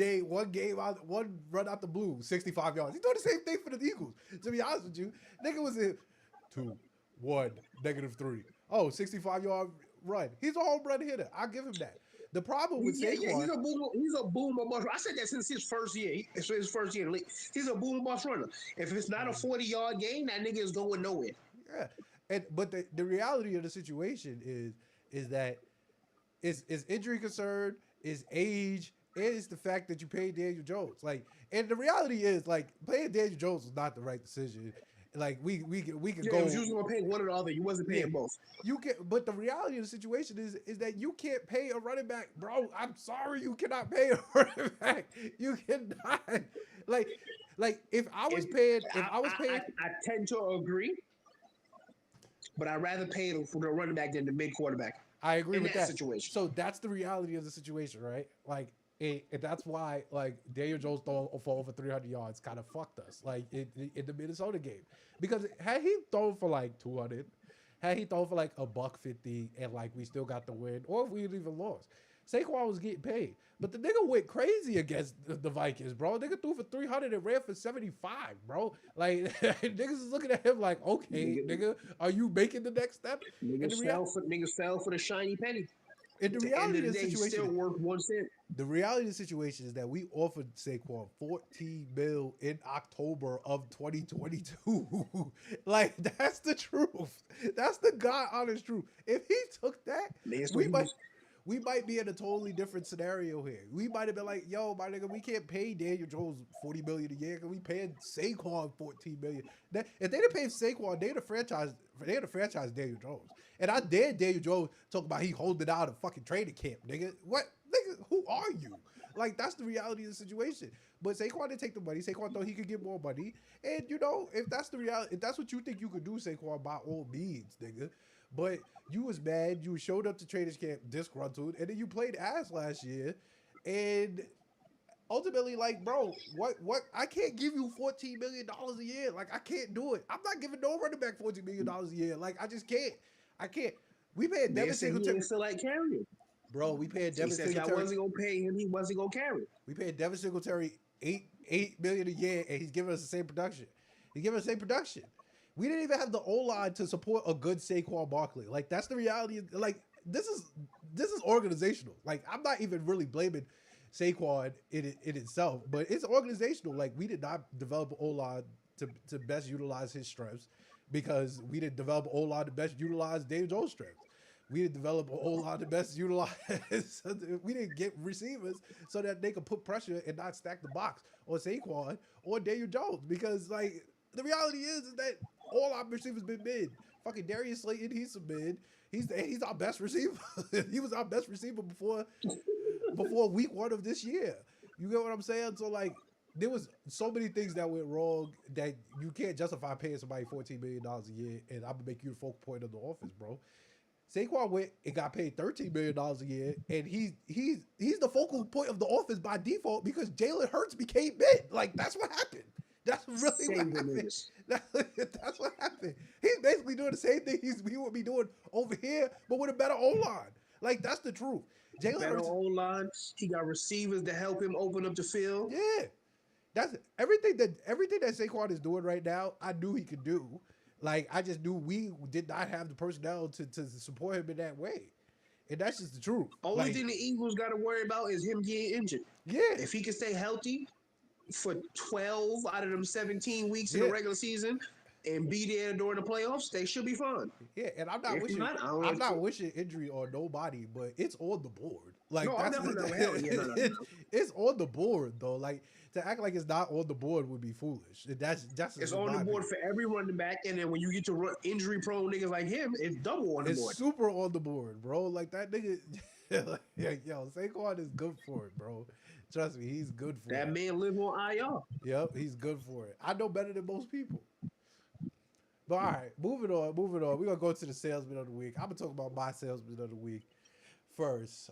run out the blue, 65 yards. He's doing the same thing for the Eagles. To be honest with you, nigga was in 2, 1, -3. Oh, 65-yard run. He's a home run hitter. I give him that. The problem with Saquon, he's a boomer bust. I said that since his first year. His first year in the league. He's a boomer bust runner. If it's not a 40-yard game, that nigga is going nowhere. Yeah, but the reality of the situation is that is injury concern, is age, and it's the fact that you paid Daniel Jones. Like, and the reality is, like, paying Daniel Jones was not the right decision. Like we could go. It was usually gonna pay one or the other. You wasn't paying both. You can, but the reality of the situation is that you can't pay a running back, bro. I'm sorry, you cannot pay a running back. You cannot. Like if I was paying, I tend to agree, but I'd rather pay for the running back than the mid quarterback. I agree with that situation. So that's the reality of the situation, right? Like. And that's why, like, Daniel Jones throwing for over 300 yards kind of fucked us, like, in the Minnesota game. Because had he thrown for, like, 200, had he thrown for, like, $150, and, like, we still got the win, or if we had even lost, Saquon was getting paid. But the nigga went crazy against the Vikings, bro. Nigga threw for 300 and ran for 75, bro. Like, niggas is looking at him like, okay, nigga, are you making the next step? Niggas fell for the shiny penny. And the reality of the situation, still worth 1 cent. The reality of the situation is that we offered Saquon $14 million in October of 2022. Like, that's the truth. That's the God honest truth. If he took that, we might be in a totally different scenario here. We might have been like, yo, my nigga, we can't pay Daniel Jones $40 million a year because we paying Saquon $14 million. If they'd have paid Saquon, they'd have franchised Daniel Jones. And I dare Daniel Jones talk about he holding out a fucking training camp, nigga. What? Nigga, who are you? Like, that's the reality of the situation. But Saquon didn't take the money. Saquon thought he could get more money. And, you know, if that's the reality, if that's what you think you could do, Saquon, by all means, nigga. But you was mad. You showed up to training camp disgruntled. And then you played ass last year. And ultimately, like, bro, what? I can't give you $14 million a year. Like, I can't do it. I'm not giving no running back $14 million a year. Like, I just can't. I can't. We paid Devin Singletary. He still like carrying. Bro, we paid Devin Singletary. I wasn't gonna pay him. He wasn't gonna carry. We paid Devin Singletary $8 million a year, and he's giving us the same production. He's giving us the same production. We didn't even have the O-line to support a good Saquon Barkley. Like, that's the reality. Like, this is organizational. Like, I'm not even really blaming Saquon in itself, but it's organizational. Like, we did not develop an O-line to best utilize his strengths, because we didn't develop an O-line to best utilize Daniel Jones' strengths. We didn't develop an O-line to best utilize. We didn't get receivers so that they could put pressure and not stack the box on Saquon or Daniel Jones. Because, like, the reality is that all our receivers been mid. Fucking Darius Slayton, he's a mid. He's our best receiver. He was our best receiver before week 1 of this year. You get what I'm saying? So, like, there was so many things that went wrong that you can't justify paying somebody $14 million a year, and I'm gonna make you the focal point of the offense, bro. Saquon went and got paid $13 million a year, and he's the focal point of the offense by default because Jalen Hurts became mid. Like, that's what happened. That's really what happened. That's what happened. He's basically doing the same thing he would be doing over here, but with a better O-line. Like, that's the truth. Jalen better Hurts, O-line. He got receivers to help him open up the field. Yeah. That's everything that Saquon is doing right now, I knew he could do. Like, I just knew we did not have the personnel to support him in that way. And that's just the truth. Only thing the Eagles got to worry about is him getting injured. Yeah. If he can stay healthy for 12 out of them 17 weeks in the regular season and be there during the playoffs, they should be fine. Yeah, and I'm not wishing injury on nobody, but it's on the board. Like, no, that's it's on the board though. Like, to act like it's not on the board would be foolish. That's it's on the board for every running back, and then when you get to injury prone niggas like him, it's double on the board. It's super on the board, bro. Like, that nigga, yo, Saquon is good for it, bro. Trust me, he's good for it. That man live on IR. Yep, he's good for it. I know better than most people. But all right, moving on. We're gonna go to the salesman of the week. I'm gonna talk about my salesman of the week. first.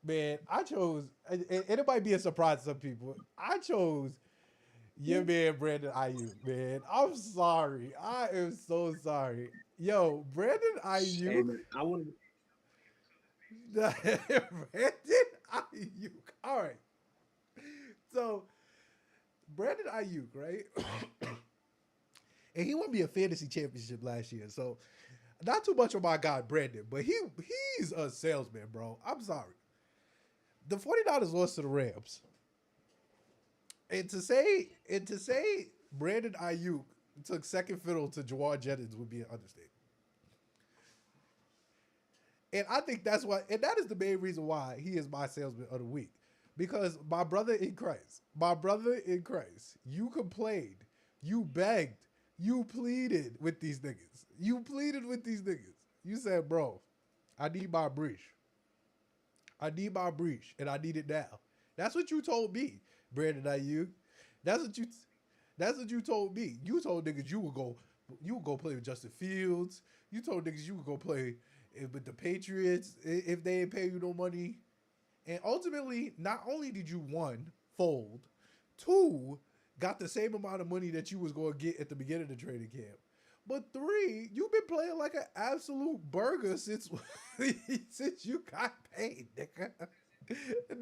Man, I chose, and it might be a surprise to some people. I chose your man Brandon Ayuk. Man, I'm sorry. I am so sorry. Yo, Brandon Hey, Ayuk. man, I want to. Brandon Ayuk. All right. So Brandon Ayuk, right? And he won me a fantasy championship last year. So not too much of my guy Brandon, but he's a salesman, bro. I'm sorry. The 49ers lost to the Rams. And to say Brandon Ayuk took second fiddle to Jawar Jennings would be an understatement. And I think that's why, and that is the main reason why he is my salesman of the week. Because my brother in Christ, you complained, you begged, you pleaded with these niggas. You said, bro, I need my breach. And I need it now. That's what you told me, Brandon Ayuk. That's what you told me. You told niggas you would go play with Justin Fields. You told niggas you would go play with the Patriots if they ain't pay you no money. And ultimately, not only did you, one, fold, two, got the same amount of money that you was going to get at the beginning of the training camp, but three, you've been playing like an absolute burger since you got paid, nigga.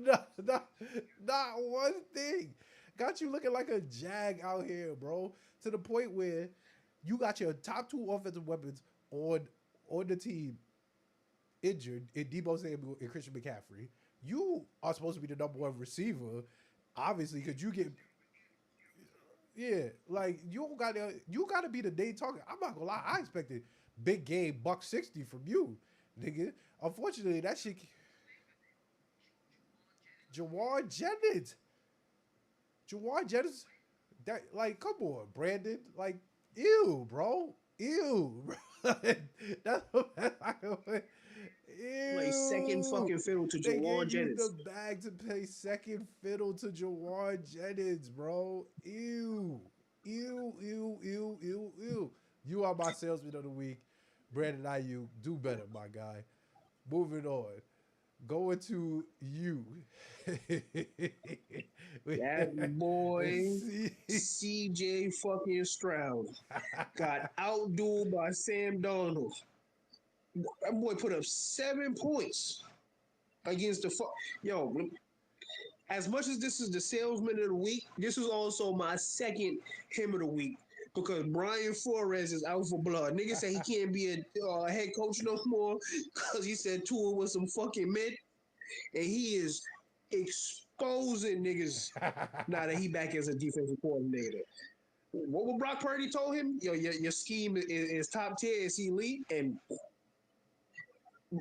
Not one thing. Got you looking like a jag out here, bro, to the point where you got your top two offensive weapons on the team injured in Deebo Samuel and Christian McCaffrey. You are supposed to be the number one receiver, obviously, because you get, yeah, like you gotta be the day talker. I'm not gonna lie, I expected big game $160 from you, nigga. Unfortunately, that shit. Jawar Jennings, that, like, come on, Brandon, like, ew, bro. That's ew. Like second fucking fiddle to They Jawar gave you Jennings. the bag to play second fiddle to Jawar Jennings, bro. Ew. You are my salesman of the week, Brandon Ayuk. Do better, my guy. Moving on. Going to you. That boy, CJ fucking Stroud, got outdueled by Sam Darnold. That boy put up 7 points against the yo. As much as this is the salesman of the week, this is also my second him of the week because Brian Flores is out for blood. Nigga said he can't be a head coach no more because he said Tua was some fucking mid, and he is exposing niggas now that he back as a defensive coordinator. What would Brock Purdy told him? Yo, your scheme is top tier, it's elite, and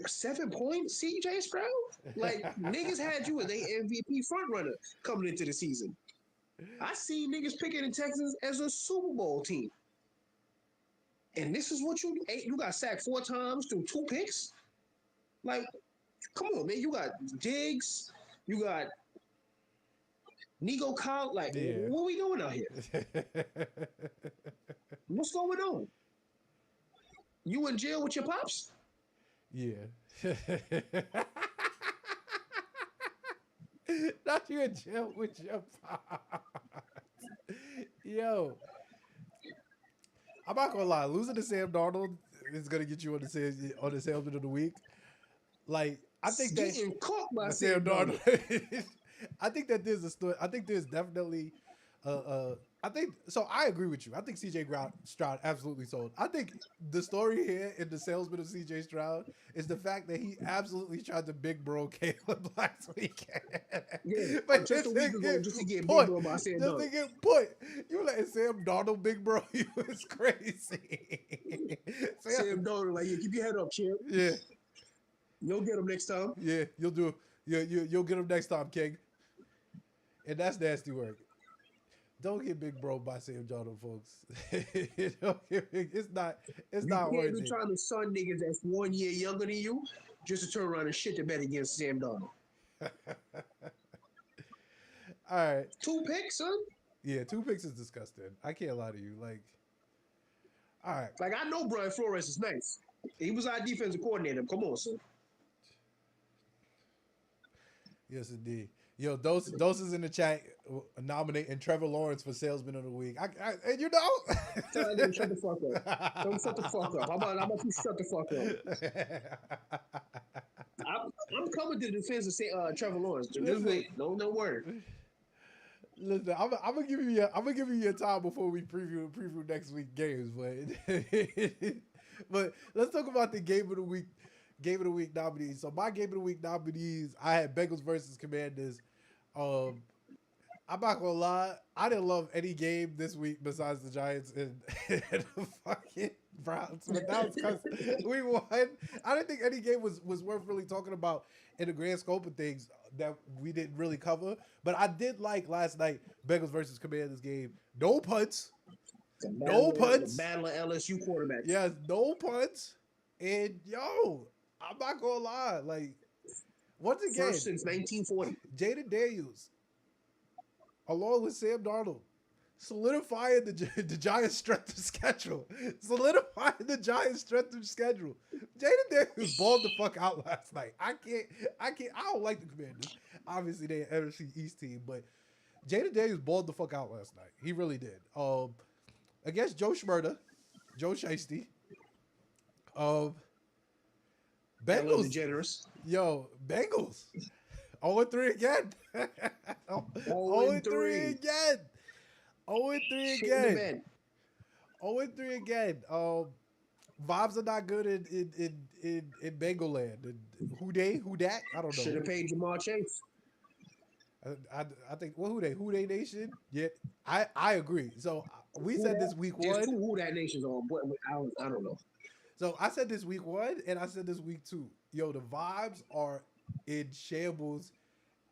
7 points, CJ Stroud? Like, niggas had you as a MVP frontrunner coming into the season. I see niggas picking the Texans as a Super Bowl team. And this is what you got sacked 4 times through 2 picks? Like, come on, man. You got Diggs, you got Nico Kyle. Like, what are we doing out here? What's going on? You in jail with your pops? Yeah. Not you in jail with your pops. Yo. I'm not gonna lie, losing to Sam Darnold is gonna get you on the salesman of the week. Like, I think that getting caught by Sam Darnold. I think that there's a story. I think there's definitely I think so. I agree with you. I think CJ Stroud absolutely sold. I think the story here in the salesman of CJ Stroud is the fact that he absolutely tried to big bro Caleb last weekend. Yeah, but just a week ago, just to get big bro by Sam Darnold. Just to get put. You letting Sam Darnold big bro you is crazy. Sam Darnold, like, yeah, keep your head up, champ. Yeah. You'll get him next time. Yeah, you'll do. You'll get him next time, King. And that's nasty work. Don't get big bro by Sam Darnold, folks. It's not worth it. You can't be trying to son niggas that's 1 year younger than you just to turn around and shit the bet against Sam Darnold. All right. 2 picks, son? Yeah, 2 picks is disgusting. I can't lie to you. Like, all right. Like, I know Brian Flores is nice. He was our defensive coordinator. Come on, son. Yes, indeed. Yo, those is in the chat nominating Trevor Lawrence for Salesman of the Week. And you know, Tell that nigga shut the fuck up. Don't shut the fuck up. How about you shut the fuck up? I'm coming to the defense of Trevor Lawrence. Just wait. No word. Listen, I'm gonna give you your time before we preview next week games, but let's talk about the game of the week nominees. So my game of the week nominees, I had Bengals versus Commanders. I'm not gonna lie, I didn't love any game this week besides the Giants and the fucking Browns. But that was because we won. I didn't think any game was worth really talking about in the grand scope of things that we didn't really cover. But I did like last night Bengals versus Commanders game. No punts. No punts. The battle of LSU quarterbacks. Yes, no punts. And yo, I'm not gonna lie, like once again, first since 1940, Jaden Daniels, along with Sam Darnold, solidifying the Giants' strength of schedule. Jaden Daniels balled the fuck out last night. I don't like the Commanders. Obviously, they're an NFC East team, but Jaden Daniels balled the fuck out last night. He really did. Against Joe Shiesty. Bengals. Generous. Yo, Bengals. 0-3 again. 0-3 again. 0-3 again. 0-3 again. Vibes are not good in Bengal land. Who that? I don't know. Should have paid Jamar Chase. I think who they nation? Yeah, I agree. So we said this week one. Who that nation's on? But I don't know. So I said this week one, and I said this week two. Yo, the vibes are in shambles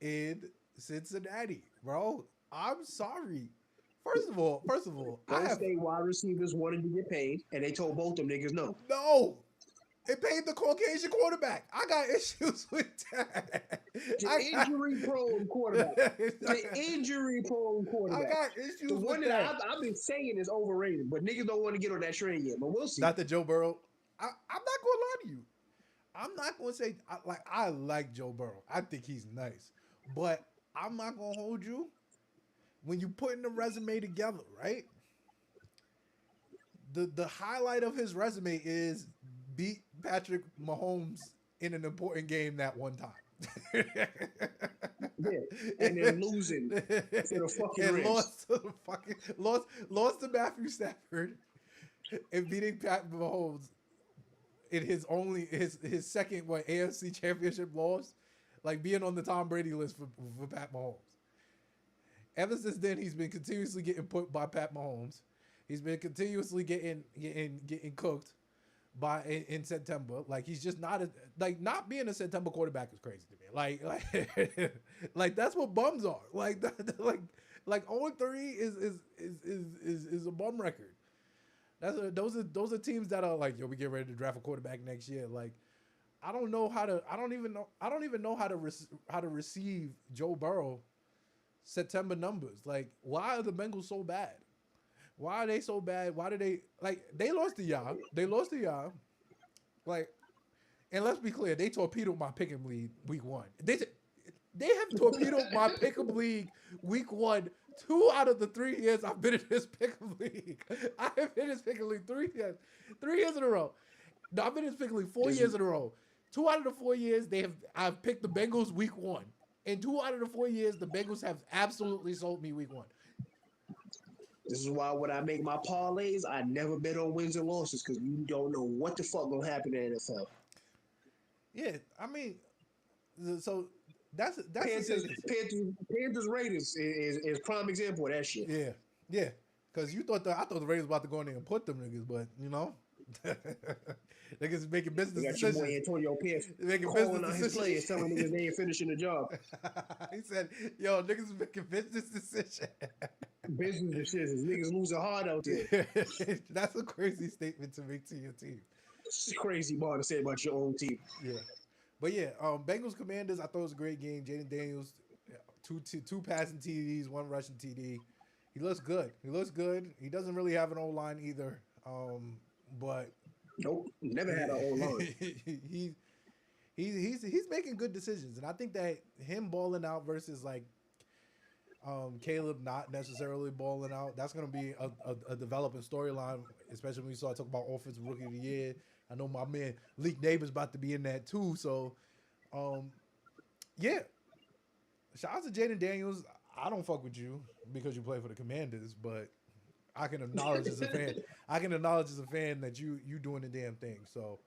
in Cincinnati, bro. I'm sorry. First of all, Both state wide receivers wanted to get paid, and they told both them niggas no. No. It paid the Caucasian quarterback. I got issues with that. Injury-prone quarterback. I got issues the one with that. I've been saying is overrated, but niggas don't want to get on that train yet. But we'll see. Not the Joe Burrow. I'm not going to lie to you. I'm not going to say, I like Joe Burrow. I think he's nice. But I'm not going to hold you. When you putting the resume together, right? The highlight of his resume is beat Patrick Mahomes in an important game that one time. Yeah, and then losing to the fucking Rams. Lost to Matthew Stafford and beating Pat Mahomes in his second AFC Championship loss, like being on the Tom Brady list for Pat Mahomes. Ever since then, he's been continuously getting put by Pat Mahomes. He's been continuously getting cooked in September. Like he's just not not being a September quarterback is crazy to me. Like that's what bums are. Like 0-3 is a bum record. Those are teams that are like, yo, we get ready to draft a quarterback next year. Like I don't even know how to receive Joe Burrow September numbers. Like, why are the Bengals so bad? Why are they so bad? Why did they lost to y'all? Like, and let's be clear, they torpedoed my pick'em league week one. They have torpedoed my pick'em league week one 2 out of the 3 years I've been in this pick'em league. I have been in this pick'em league 3 years. 3 years in a row. No, I've been in this pick'em league 4 years in a row. 2 out of the 4 years I've picked the Bengals week one. In 2 out of the 4 years, the Bengals have absolutely sold me week one. This is why when I make my parlays, I never bet on wins and losses because you don't know what the fuck gonna happen in the NFL. Yeah, I mean, so that's Panthers Raiders is prime example of that shit. Yeah, because I thought the Raiders about to go in there and put them niggas, but you know. Niggas making business decisions. Your boy Antonio Pierce making calling out his players, telling niggas they ain't finishing the job. He said, yo, niggas making business decisions. Business decisions. Niggas losing hard out there. That's a crazy statement to make to your team. It's crazy bar to say about your own team. Yeah. But yeah, Bengals Commanders, I thought it was a great game. Jaden Daniels, two passing TDs, 1 rushing TD. He looks good. He doesn't really have an O-line either. But nope, never had an O-line. He's making good decisions, and I think that him balling out versus like Caleb not necessarily balling out, that's gonna be a developing storyline, especially when we start talking about offensive rookie of the year. I know my man Leak Neighbors about to be in that too, so yeah. Shout out to Jaden Daniels. I don't fuck with you because you play for the Commanders, but I can acknowledge as a fan. I can acknowledge as a fan that you doing the damn thing. So,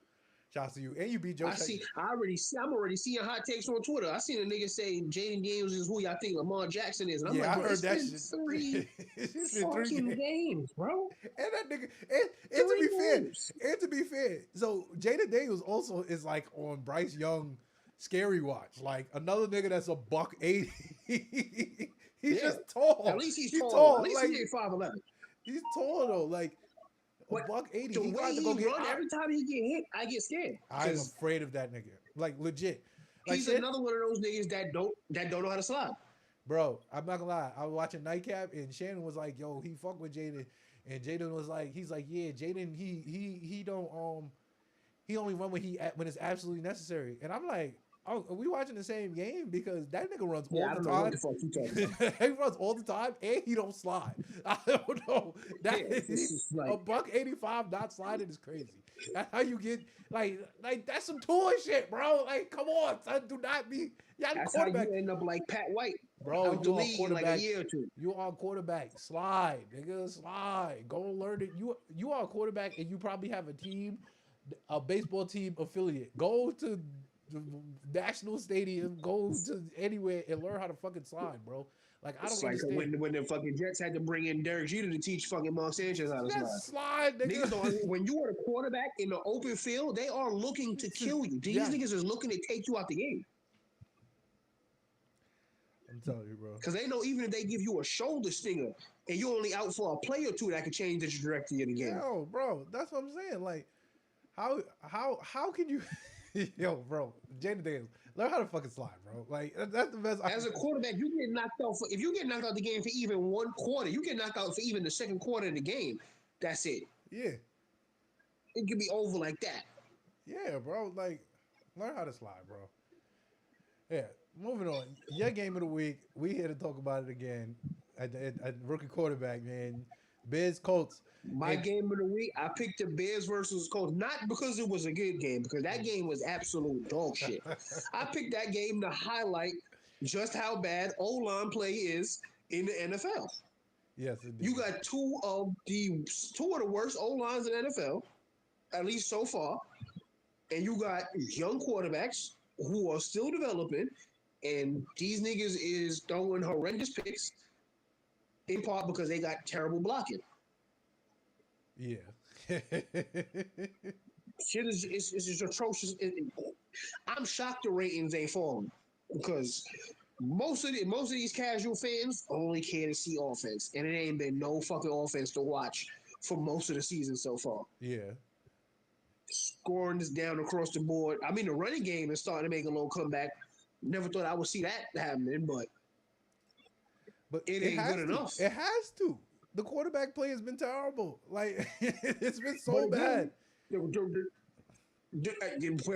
shout out to you. And you beat Joe. I'm already seeing hot takes on Twitter. I seen a nigga say Jaden Daniels is who y'all think Lamar Jackson is. And I'm like, I bro, heard it's that been shit. three It's been fucking games, bro. And that nigga, and to be fair, so Jaden Daniels also is like on Bryce Young scary watch, like another nigga that's a $180. He's just tall. At least he's tall. At least like, he ain't 5'11". He's tall though, like $180. The He way got to he go get. run, every time he get hit, I get scared. I'm afraid of that nigga, like legit. Like, he's another one of those niggas that don't know how to slide. Bro, I'm not gonna lie. I was watching Nightcap and Shannon was like, "Yo, he fuck with Jaden," and Jaden was like, "He's like, yeah, Jaden, he don't he only run when it's absolutely necessary." And I'm like, "Oh, are we watching the same game? Because that nigga runs all the time. Know what the fuck you talking about. He runs all the time, and he don't slide. I don't know. Is like, $185 not sliding is crazy. That's how you get like that's some tour shit, bro. Like, come on, son, do not be. That's how you end up like Pat White, bro. You are quarterback. Like a year or two. You are a quarterback. Slide, nigga, slide. Go learn it. You are a quarterback, and you probably have a team, a baseball team affiliate. Go to the national stadium. Go to anywhere and learn how to fucking slide, bro. Like, I don't understand. When the fucking Jets had to bring in Derek Jeter to teach fucking Mark Sanchez how to slide. Slide, nigga. Niggas when you are a quarterback in the open field, they are looking to kill you. These niggas is looking to take you out the game. I'm telling you, bro. Because they know even if they give you a shoulder stinger and you're only out for a play or two, that can change the trajectory of the game. Yo, bro, that's what I'm saying. Like, how can you... Yo, bro, Jaden Daniels, learn how to fucking slide, bro. Like, that's the best. As a quarterback, you get knocked out if you get knocked out the game for even one quarter, you get knocked out for even the second quarter of the game. That's it. Yeah. It can be over like that. Yeah, bro. Like, learn how to slide, bro. Yeah. Moving on. Your game of the week. We here to talk about it again. At rookie quarterback, man. Bears Colts. My game of the week, I picked the Bears versus Colts, not because it was a good game, because that game was absolute dog shit. I picked that game to highlight just how bad O-line play is in the NFL. Yes, indeed. You got two of the worst O-lines in the NFL, at least so far, and you got young quarterbacks who are still developing, and these niggas is throwing horrendous picks, in part because they got terrible blocking. Yeah. Shit is atrocious. I'm shocked the ratings ain't falling because most of these casual fans only care to see offense, and it ain't been no fucking offense to watch for most of the season so far. Yeah. Scoring is down across the board. I mean, the running game is starting to make a little comeback. Never thought I would see that happening, but it ain't good enough. It has to. The quarterback play has been terrible. Like, it's been so bad. We're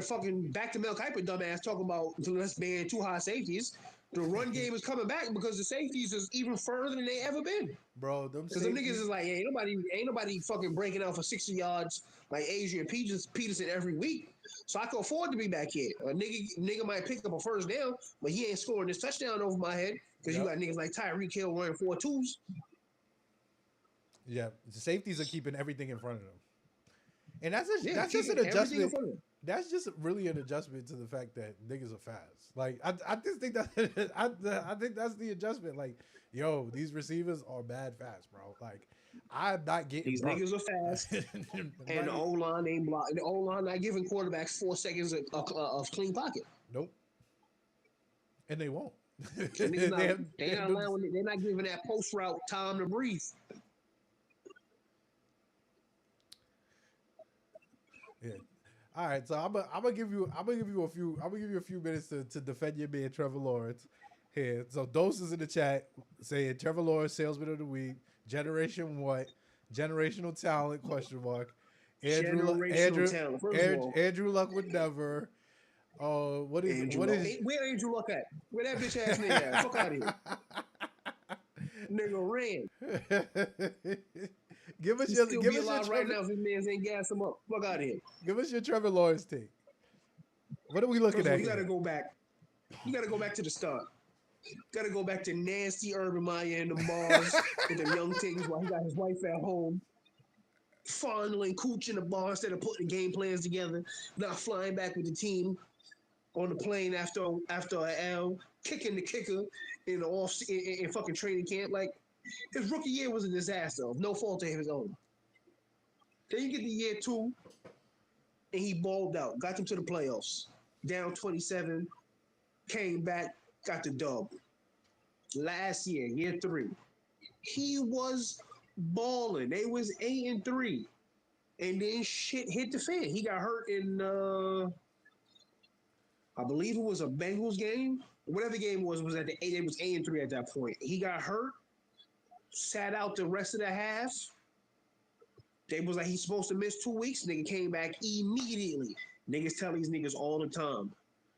fucking back to Mel Kiper, dumbass, talking about let's ban two high safeties. The run game is coming back because the safeties is even further than they ever been. Bro, because the niggas is like, ain't nobody fucking breaking out for 60 yards like Adrian Peterson every week. So I can afford to be back here. A nigga might pick up a first down, but he ain't scoring this touchdown over my head because you got niggas like Tyreek Hill running 4.2s. Yeah, the safeties are keeping everything in front of them, and that's just an adjustment. That's just really an adjustment to the fact that niggas are fast. Like, I just think that I think that's the adjustment. Like, yo, these receivers are bad fast, bro. Like, I'm not getting these niggas are fast, and the O line ain't blocking. The O line not giving quarterbacks 4 seconds of clean pocket. Nope, and they won't. They're not giving that post route time to breathe. Yeah. All right, so I'm gonna give you a few minutes to defend your man Trevor Lawrence here. So Dose is in the chat saying Trevor Lawrence salesman of the week, generation what? Generational talent ? Andrew Luck would never. What is Andrew what Luck. is? Where Andrew Luck at? Where that bitch ass nigga at? Fuck out of here. Nigga ran. Give us He your still give be us your alive right Trevor, now if his mans ain't gas him up. Fuck out of here. give us your Trevor Lawrence take. What are we looking First of all, at you gotta here? go back. You gotta go back to the start. Gotta go back to nasty Urban Meyer and the bars with them young things while he got his wife at home. Fondling cooch in the bar instead of putting game plans together, not flying back with the team on the plane after a L, kicking the kicker in the in fucking training camp. Like his rookie year was a disaster of no fault of his own. Then you get to year 2, and he balled out, got them to the playoffs, down 27, came back, got the dub. Last year 3, he was balling. They was 8-3, and then shit hit the fan. He got hurt in, I believe it was a Bengals game. Whatever game it was at the 8. It was 8-3 at that point. He got hurt, sat out the rest of the half. They was like he's supposed to miss 2 weeks. Nigga came back immediately. Niggas tell these niggas all the time,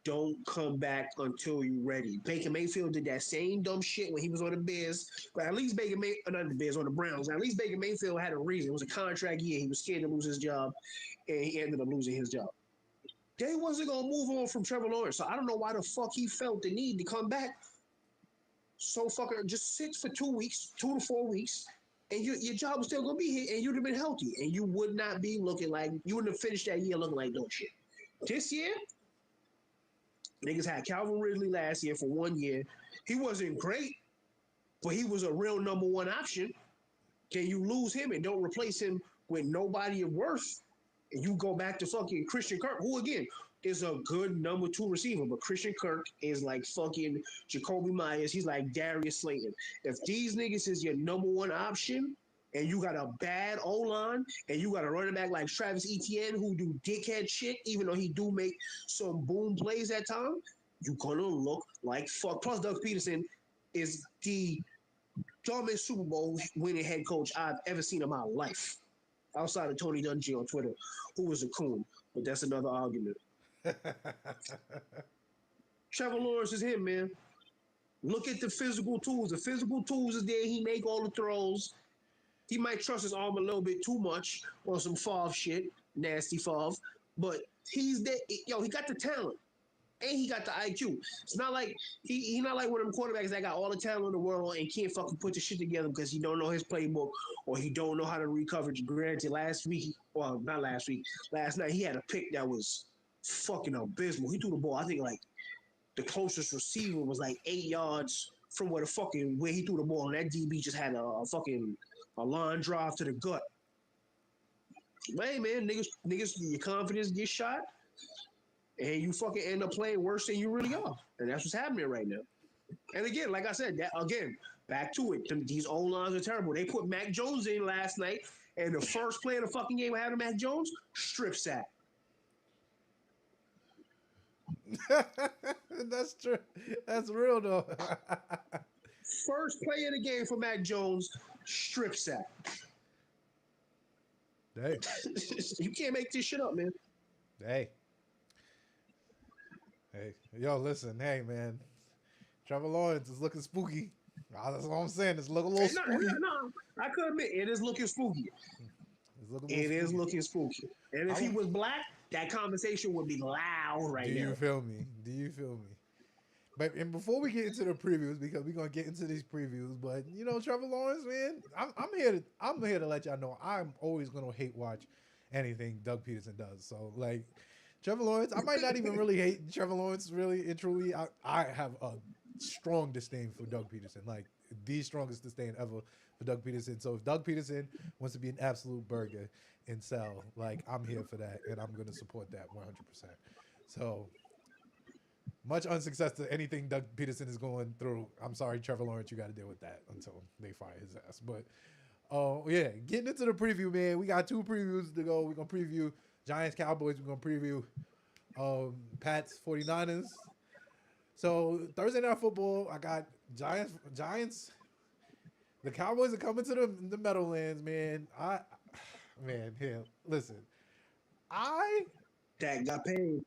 don't come back until you ready. Baker Mayfield did that same dumb shit when he was on the Bears. But at least not the Bears, on the Browns. At least Baker Mayfield had a reason. It was a contract year. He was scared to lose his job, and he ended up losing his job. They wasn't gonna move on from Trevor Lawrence, so I don't know why the fuck he felt the need to come back. So fucking just sit for 2 weeks, 2 to 4 weeks, and your job was still gonna be here, and you'd have been healthy, and you would not be looking like you wouldn't have finished that year looking like dog shit. This year, niggas had Calvin Ridley last year for 1 year. He wasn't great, but he was a real number 1 option. Can you lose him and don't replace him with nobody of worth? And you go back to fucking Christian Kirk, who again is a good number 2 receiver, but Christian Kirk is like fucking Jacoby Myers. He's like Darius Slayton. If these niggas is your number 1 option, and you got a bad O-line, and you got a running back like Travis Etienne who do dickhead shit, even though he do make some boom plays at times, you're gonna look like fuck. Plus, Doug Peterson is the dumbest Super Bowl winning head coach I've ever seen in my life, outside of Tony Dungy on Twitter, who was a coon. But that's another argument. Trevor Lawrence is him, man. Look at the physical tools. The physical tools is there. He make all the throws. He might trust his arm a little bit too much on some Favre shit, nasty Favre. But he's there. Yo, he got the talent. And he got the IQ. It's not like he not like one of them quarterbacks that got all the talent in the world and can't fucking put the shit together because he don't know his playbook or he don't know how to read coverage. Granted, last night he had a pick that was fucking abysmal. He threw the ball, I think like the closest receiver was like 8 yards from where he threw the ball, and that DB just had a line drive to the gut. But hey man, niggas, your confidence gets shot. And you fucking end up playing worse than you really are. And that's what's happening right now. And again, like I said, back to it. These O-lines are terrible. They put Mac Jones in last night, and the first play of the fucking game having Mac Jones, strip sack. That's true. That's real, though. First play of the game for Mac Jones, strip sack. Hey. You can't make this shit up, man. Hey, yo, listen, hey, man. Trevor Lawrence is looking spooky. That's what I'm saying. It's looking a little spooky. No, I could admit, it is looking spooky. It is looking spooky. And if he was black, that conversation would be loud right now. Do you feel me? But and before we get into the previews, because we're gonna get into these previews, but you know, Trevor Lawrence, man, I'm here to let y'all know I'm always gonna hate watch anything Doug Peterson does. So like Trevor Lawrence, I might not even really hate Trevor Lawrence really and truly. I have a strong disdain for Doug Peterson, like the strongest disdain ever for Doug Peterson. So if Doug Peterson wants to be an absolute burger and sell, like I'm here for that, and I'm gonna support that 100%. So much unsuccess to anything Doug Peterson is going through. I'm sorry, Trevor Lawrence, you got to deal with that until they fire his ass. But yeah, getting into the preview, man. We got 2 previews to go. We're gonna preview Giants Cowboys. We're gonna preview Pats 49ers. So Thursday Night Football, I got Giants. The Cowboys are coming to the Meadowlands, man. Listen. That got paid.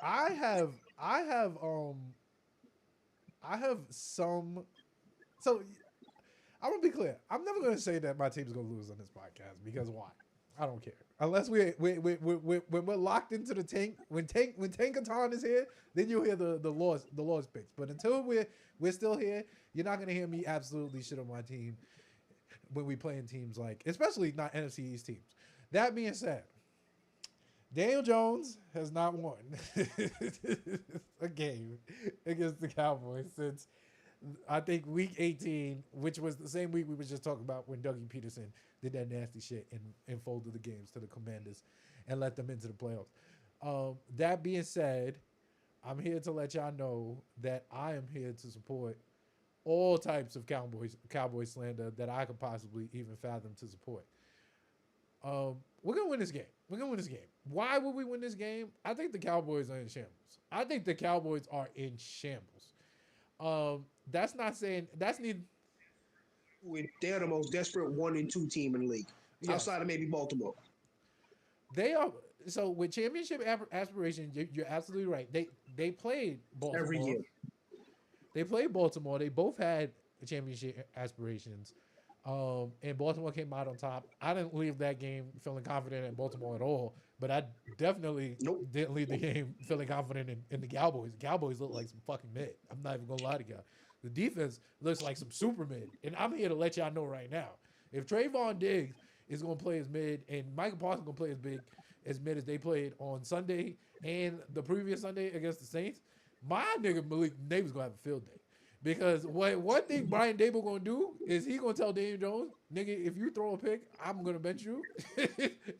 I have I have I have some. So I'm gonna be clear. I'm never gonna say that my team's gonna lose on this podcast because why? I don't care. Unless when we're locked into the tank, when Tankathon is here, then you'll hear the laws picks. But until we're still here, you're not gonna hear me absolutely shit on my team when we playing teams like, especially not NFC East teams. That being said, Daniel Jones has not won a game against the Cowboys since I think week 18, which was the same week we were just talking about when Dougie Peterson did that nasty shit and folded the games to the Commanders and let them into the playoffs. That being said, I'm here to let y'all know that I am here to support all types of Cowboy slander that I could possibly even fathom to support. We're gonna win this game. Why would we win this game? I think the Cowboys are in shambles. That's not saying that's neither. They're the most desperate 1 and 2 team in the league, outside of maybe Baltimore. They are. So with championship aspirations, you're absolutely right. They played Baltimore Every year. They played Baltimore. They both had championship aspirations. And Baltimore came out on top. I didn't leave that game feeling confident in Baltimore at all, but I definitely didn't leave the game feeling confident in the Cowboys. The Cowboys look like some fucking mid. I'm not even gonna lie to y'all. The defense looks like some super mid, and I'm here to let y'all know right now. If Trayvon Diggs is gonna play as mid, and Michael Parsons gonna play as mid as they played on Sunday and the previous Sunday against the Saints, my nigga Malik Neighbors gonna have a field day. Because one thing Brian Dable gonna do is he gonna tell Daniel Jones, nigga, if you throw a pick, I'm gonna bench you.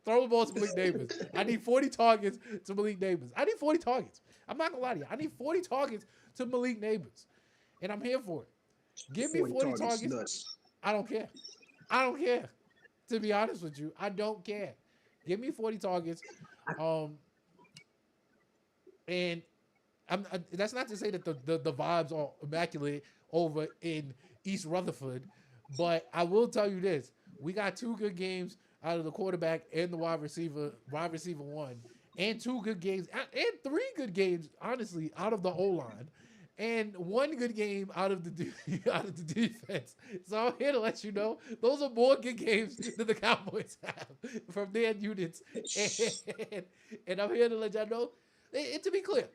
Throw the ball to Malik Neighbors. I need 40 targets to Malik Neighbors. I need 40 targets. I'm not gonna lie to you. I need 40 targets to Malik Neighbors. And I'm here for it. Give me 40 targets. Nuts. I don't care. To be honest with you, I don't care. Give me 40 targets. And that's not to say that the vibes are immaculate over in East Rutherford, but I will tell you this: we got 2 good games out of the quarterback and the wide receiver one, and 2 good games and 3 good games, honestly, out of the O-line, and 1 good game out of the defense. So I'm here to let you know those are more good games than the Cowboys have from their units, and I'm here to let y'all know. And to be clear,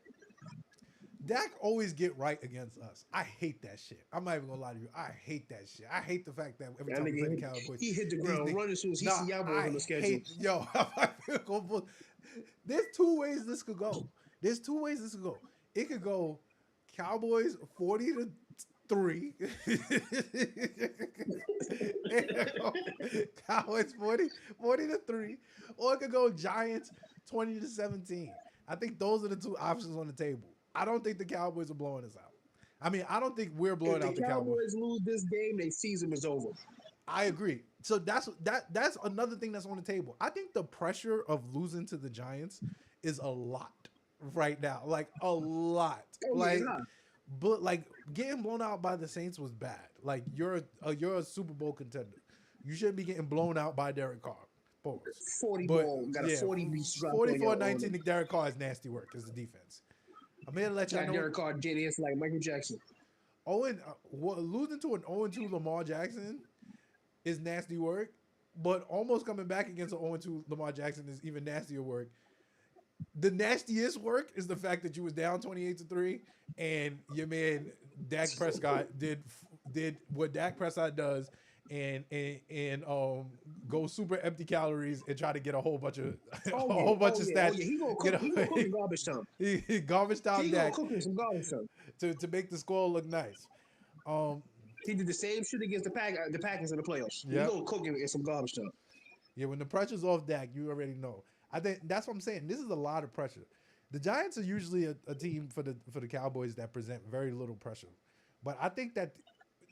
Dak always get right against us. I hate that shit. I'm not even gonna lie to you. I hate that shit. I hate the fact that every time we play the Cowboys, he hit the ground running as soon as he see y'all boys on the schedule. There's 2 ways this could go. It could go Cowboys 40-3. Cowboys 40-3, or it could go Giants 20-17. I think those are the 2 options on the table. I don't think the Cowboys are blowing us out. I mean, I don't think we're blowing out the Cowboys. If the Cowboys lose this game, their season is over. I agree. So that's another thing that's on the table. I think the pressure of losing to the Giants is a lot right now. Like a lot. But like getting blown out by the Saints was bad. Like you're a Super Bowl contender. You shouldn't be getting blown out by Derek Carr. 40 ball. Got a 40 beast drop. 44-19 to Derek Carr is nasty work as the defense. I'm here to let y'all know. Derek Carr did it like Michael Jackson. Losing to an 0-2 Lamar Jackson is nasty work, but almost coming back against an 0-2 Lamar Jackson is even nastier work. The nastiest work is the fact that you was down 28-3 and your man Dak Prescott did what Dak Prescott does and go super empty calories and try to get a whole bunch of stats. He gonna cook in garbage time. Garbage time. He gonna cook in some garbage time to make the score look nice. He did the same shit against the Packers in the playoffs. Yep. He gonna cook in some garbage time. Yeah, when the pressure's off Dak, you already know. I think that's what I'm saying. This is a lot of pressure. The Giants are usually a team for the Cowboys that present very little pressure, but I think that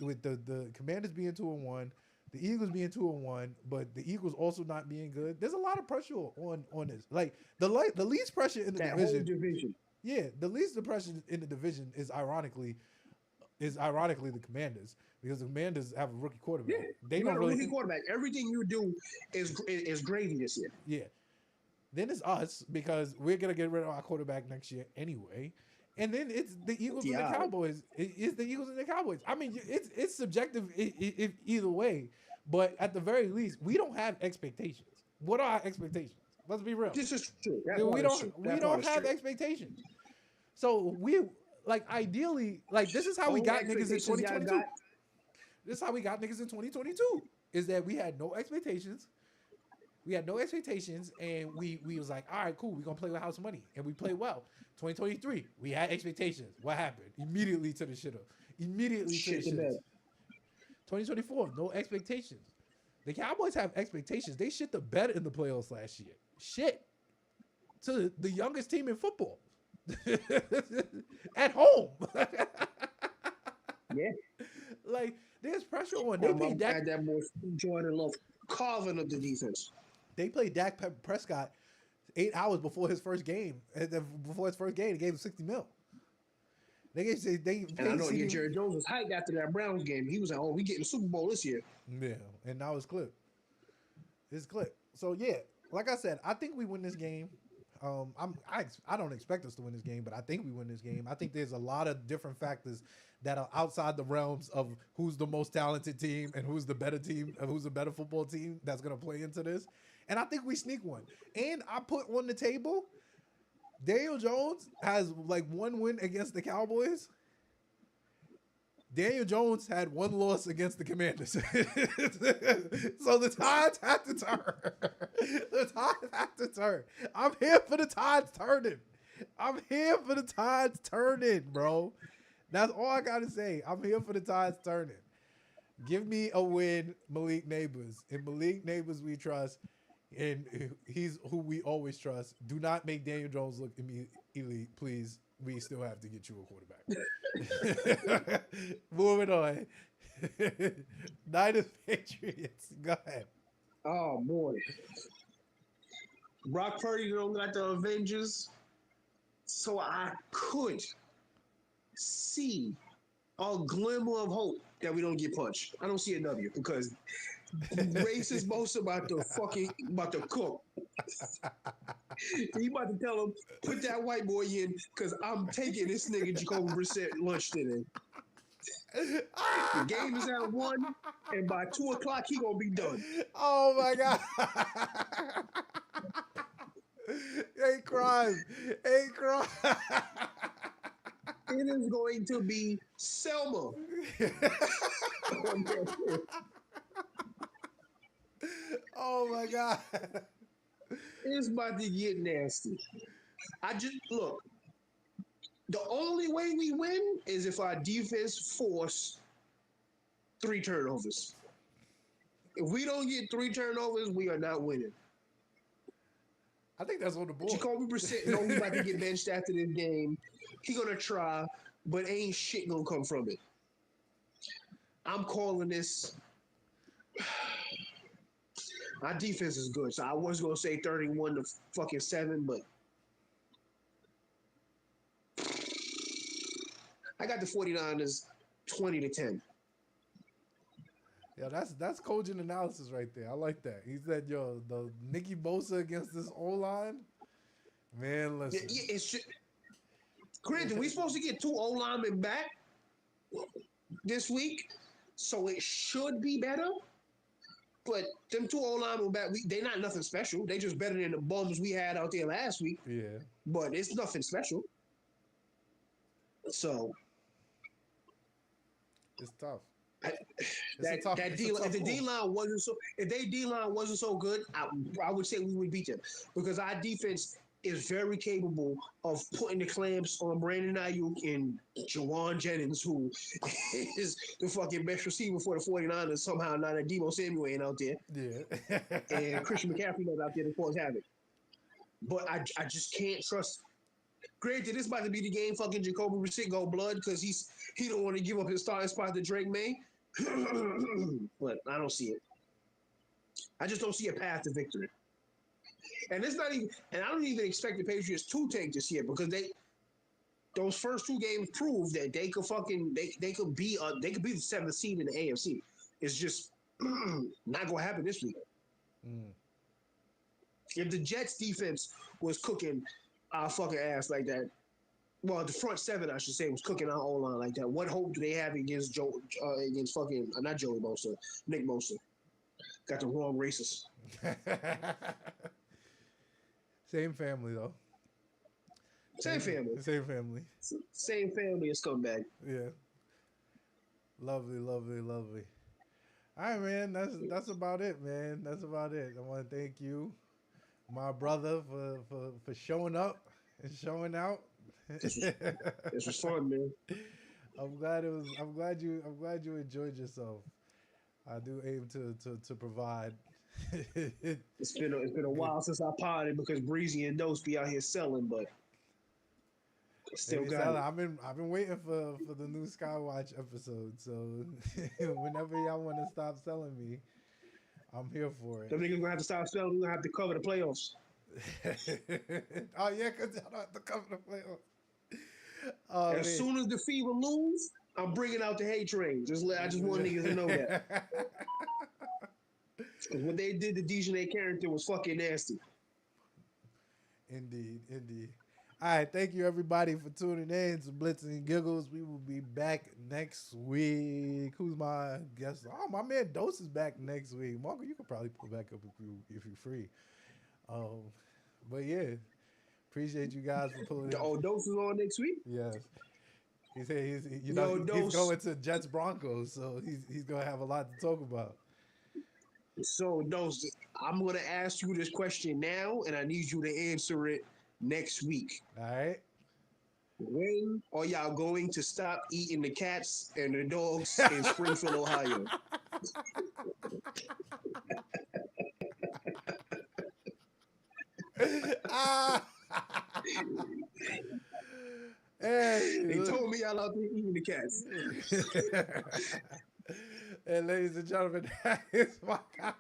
with the Commanders being 2-1, the Eagles being 2-1, but the Eagles also not being good, there's a lot of pressure on this. Like the least pressure in the division. Yeah, the least pressure in the division is ironically the Commanders, because the Commanders have a rookie quarterback. Yeah, they don't really rookie quarterback. Everything you do is gravy this year. Yeah. Then it's us because we're gonna get rid of our quarterback next year anyway. And then it's the Eagles and the Cowboys. It's the Eagles and the Cowboys. I mean, it's subjective if either way, but at the very least, we don't have expectations. What are our expectations? Let's be real. This is true. We don't have expectations. So we like ideally like this is how we got niggas in 2022. This is how we got niggas in 2022. Is that we had no expectations. We had no expectations, and we was like, all right, cool, we're gonna play with house money, and we played well. 2023, we had expectations. What happened? Immediately to the shitter. Immediately to the shitter. 2024, no expectations. The Cowboys have expectations. They shit the bed in the playoffs last year. Shit. To the youngest team in football. At home. Yeah. Like, there's pressure on. They played Dak. That boy Jordan Love carving up the defense. They played Dak Prescott 8 hours before his first game. And then before his first game, they gave him $60 million. And I know Jerry Jones was hyped after that Browns game. He was like, "Oh, we getting the Super Bowl this year." Yeah, and now it's clip. It's clip. So yeah, like I said, I think we win this game. I don't expect us to win this game, but I think we win this game. I think there's a lot of different factors that are outside the realms of who's the most talented team and who's the better team and who's the better football team that's going to play into this. And I think we sneak one. And I put on the table, Daniel Jones has like one win against the Cowboys. Daniel Jones had one loss against the Commanders. So the tides have to turn. The tides have to turn. I'm here for the tides turning. I'm here for the tides turning, bro. That's all I got to say. I'm here for the tides turning. Give me a win, Malik Neighbors. In Malik Neighbors we trust, and he's who we always trust. Do not make Daniel Jones look elite, please. We still have to get you a quarterback. Moving on. Niners Patriots. Go ahead. Oh boy. Brock Purdy don't got the Avengers, so I could see a glimmer of hope that we don't get punched. I don't see a W because racist most about to cook. He about to tell him, put that white boy in because I'm taking this nigga Jacoby Brissett lunch today. The game is at 1, and by 2 o'clock he gonna be done. Oh my God. Ain't crime. Ain't crime. It is going to be Selma. Oh my God. It's about to get nasty. Look. The only way we win is if our defense force 3 turnovers. If we don't get 3 turnovers, we are not winning. I think that's on the board. Jacoby Brissett know he's about to get benched after this game. He gonna try, but ain't shit gonna come from it. I'm calling this. Our defense is good, so I was gonna say 31-7, but I got the 49ers 20-10. Yeah, that's cogent analysis right there. I like that. He said, "Yo, the Nicky Bosa against this O-line, man. Listen, it's just, granted, we supposed to get 2 O-linemen back this week, so it should be better. But them 2 O-linemen back, they not nothing special. They just better than the bums we had out there last week. Yeah, but it's nothing special. So it's tough." If the D-line wasn't so good, I would say we would beat them because our defense is very capable of putting the clamps on Brandon Ayuk and Jawan Jennings, who is the fucking best receiver for the 49ers. Somehow not a Deebo Samuel ain't out there. Yeah. And Christian McCaffrey not out there to cause havoc. But I just can't trust. Granted, this about to be the game fucking Jacoby Brissett go blood because he don't want to give up his starting spot to Drake May. But I don't see it. I just don't see a path to victory. And it's not even. And I don't even expect the Patriots to take this year because those first 2 games prove that they could fucking they could be the 7th seed in the AFC. It's just not gonna happen this week. If the Jets defense was cooking our fucking ass like that, well, the front seven, I should say, was cooking our O-line like that, what hope do they have against against fucking, not Joey Bosa, Nick Bosa? Got the wrong racist. Same family though. Same family. Same family. Same family as scumbag. Yeah. Lovely, lovely, lovely. All right, man. That's about it, man. That's about it. I want to thank you, my brother, for showing up and showing out. This was fun, man. I'm glad you enjoyed yourself. I do aim to provide. It's been a while since I potted because Breezy and Dose be out here selling, but still got it. I've been waiting for the new Skywatch episode. So whenever y'all want to stop selling me, I'm here for it. Them niggas gonna have to stop selling. We're gonna have to cover the playoffs. Oh yeah, because y'all don't have to cover the playoffs. As soon as the Fever lose, I'm bringing out the hate train. I just want niggas to know that. Because what they did to Dejanay Carrington was fucking nasty. Indeed. All right, thank you everybody for tuning in to Blitz and Giggles. We will be back next week. Who's my guest? Oh, my man Dose is back next week. Marco, you could probably pull back up if you're free. But yeah, appreciate you guys for pulling in. Oh, Dose is on next week? Yes. He said he's going to Jets Broncos, so he's gonna have a lot to talk about. So, Dose, I'm gonna ask you this question now, and I need you to answer it next week. All right. When are y'all going to stop eating the cats and the dogs in Springfield, Ohio? They told me y'all out there eating the cats. And ladies and gentlemen, that is my God.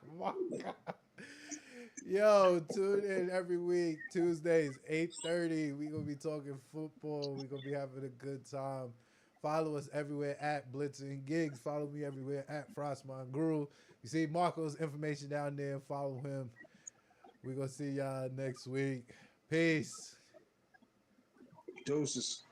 Yo, tune in every week, Tuesdays, 8:30. We're going to be talking football. We're going to be having a good time. Follow us everywhere at Blitz and Gigs. Follow me everywhere at Frostman Guru. You see Marco's information down there. Follow him. We're going to see y'all next week. Peace. Doses.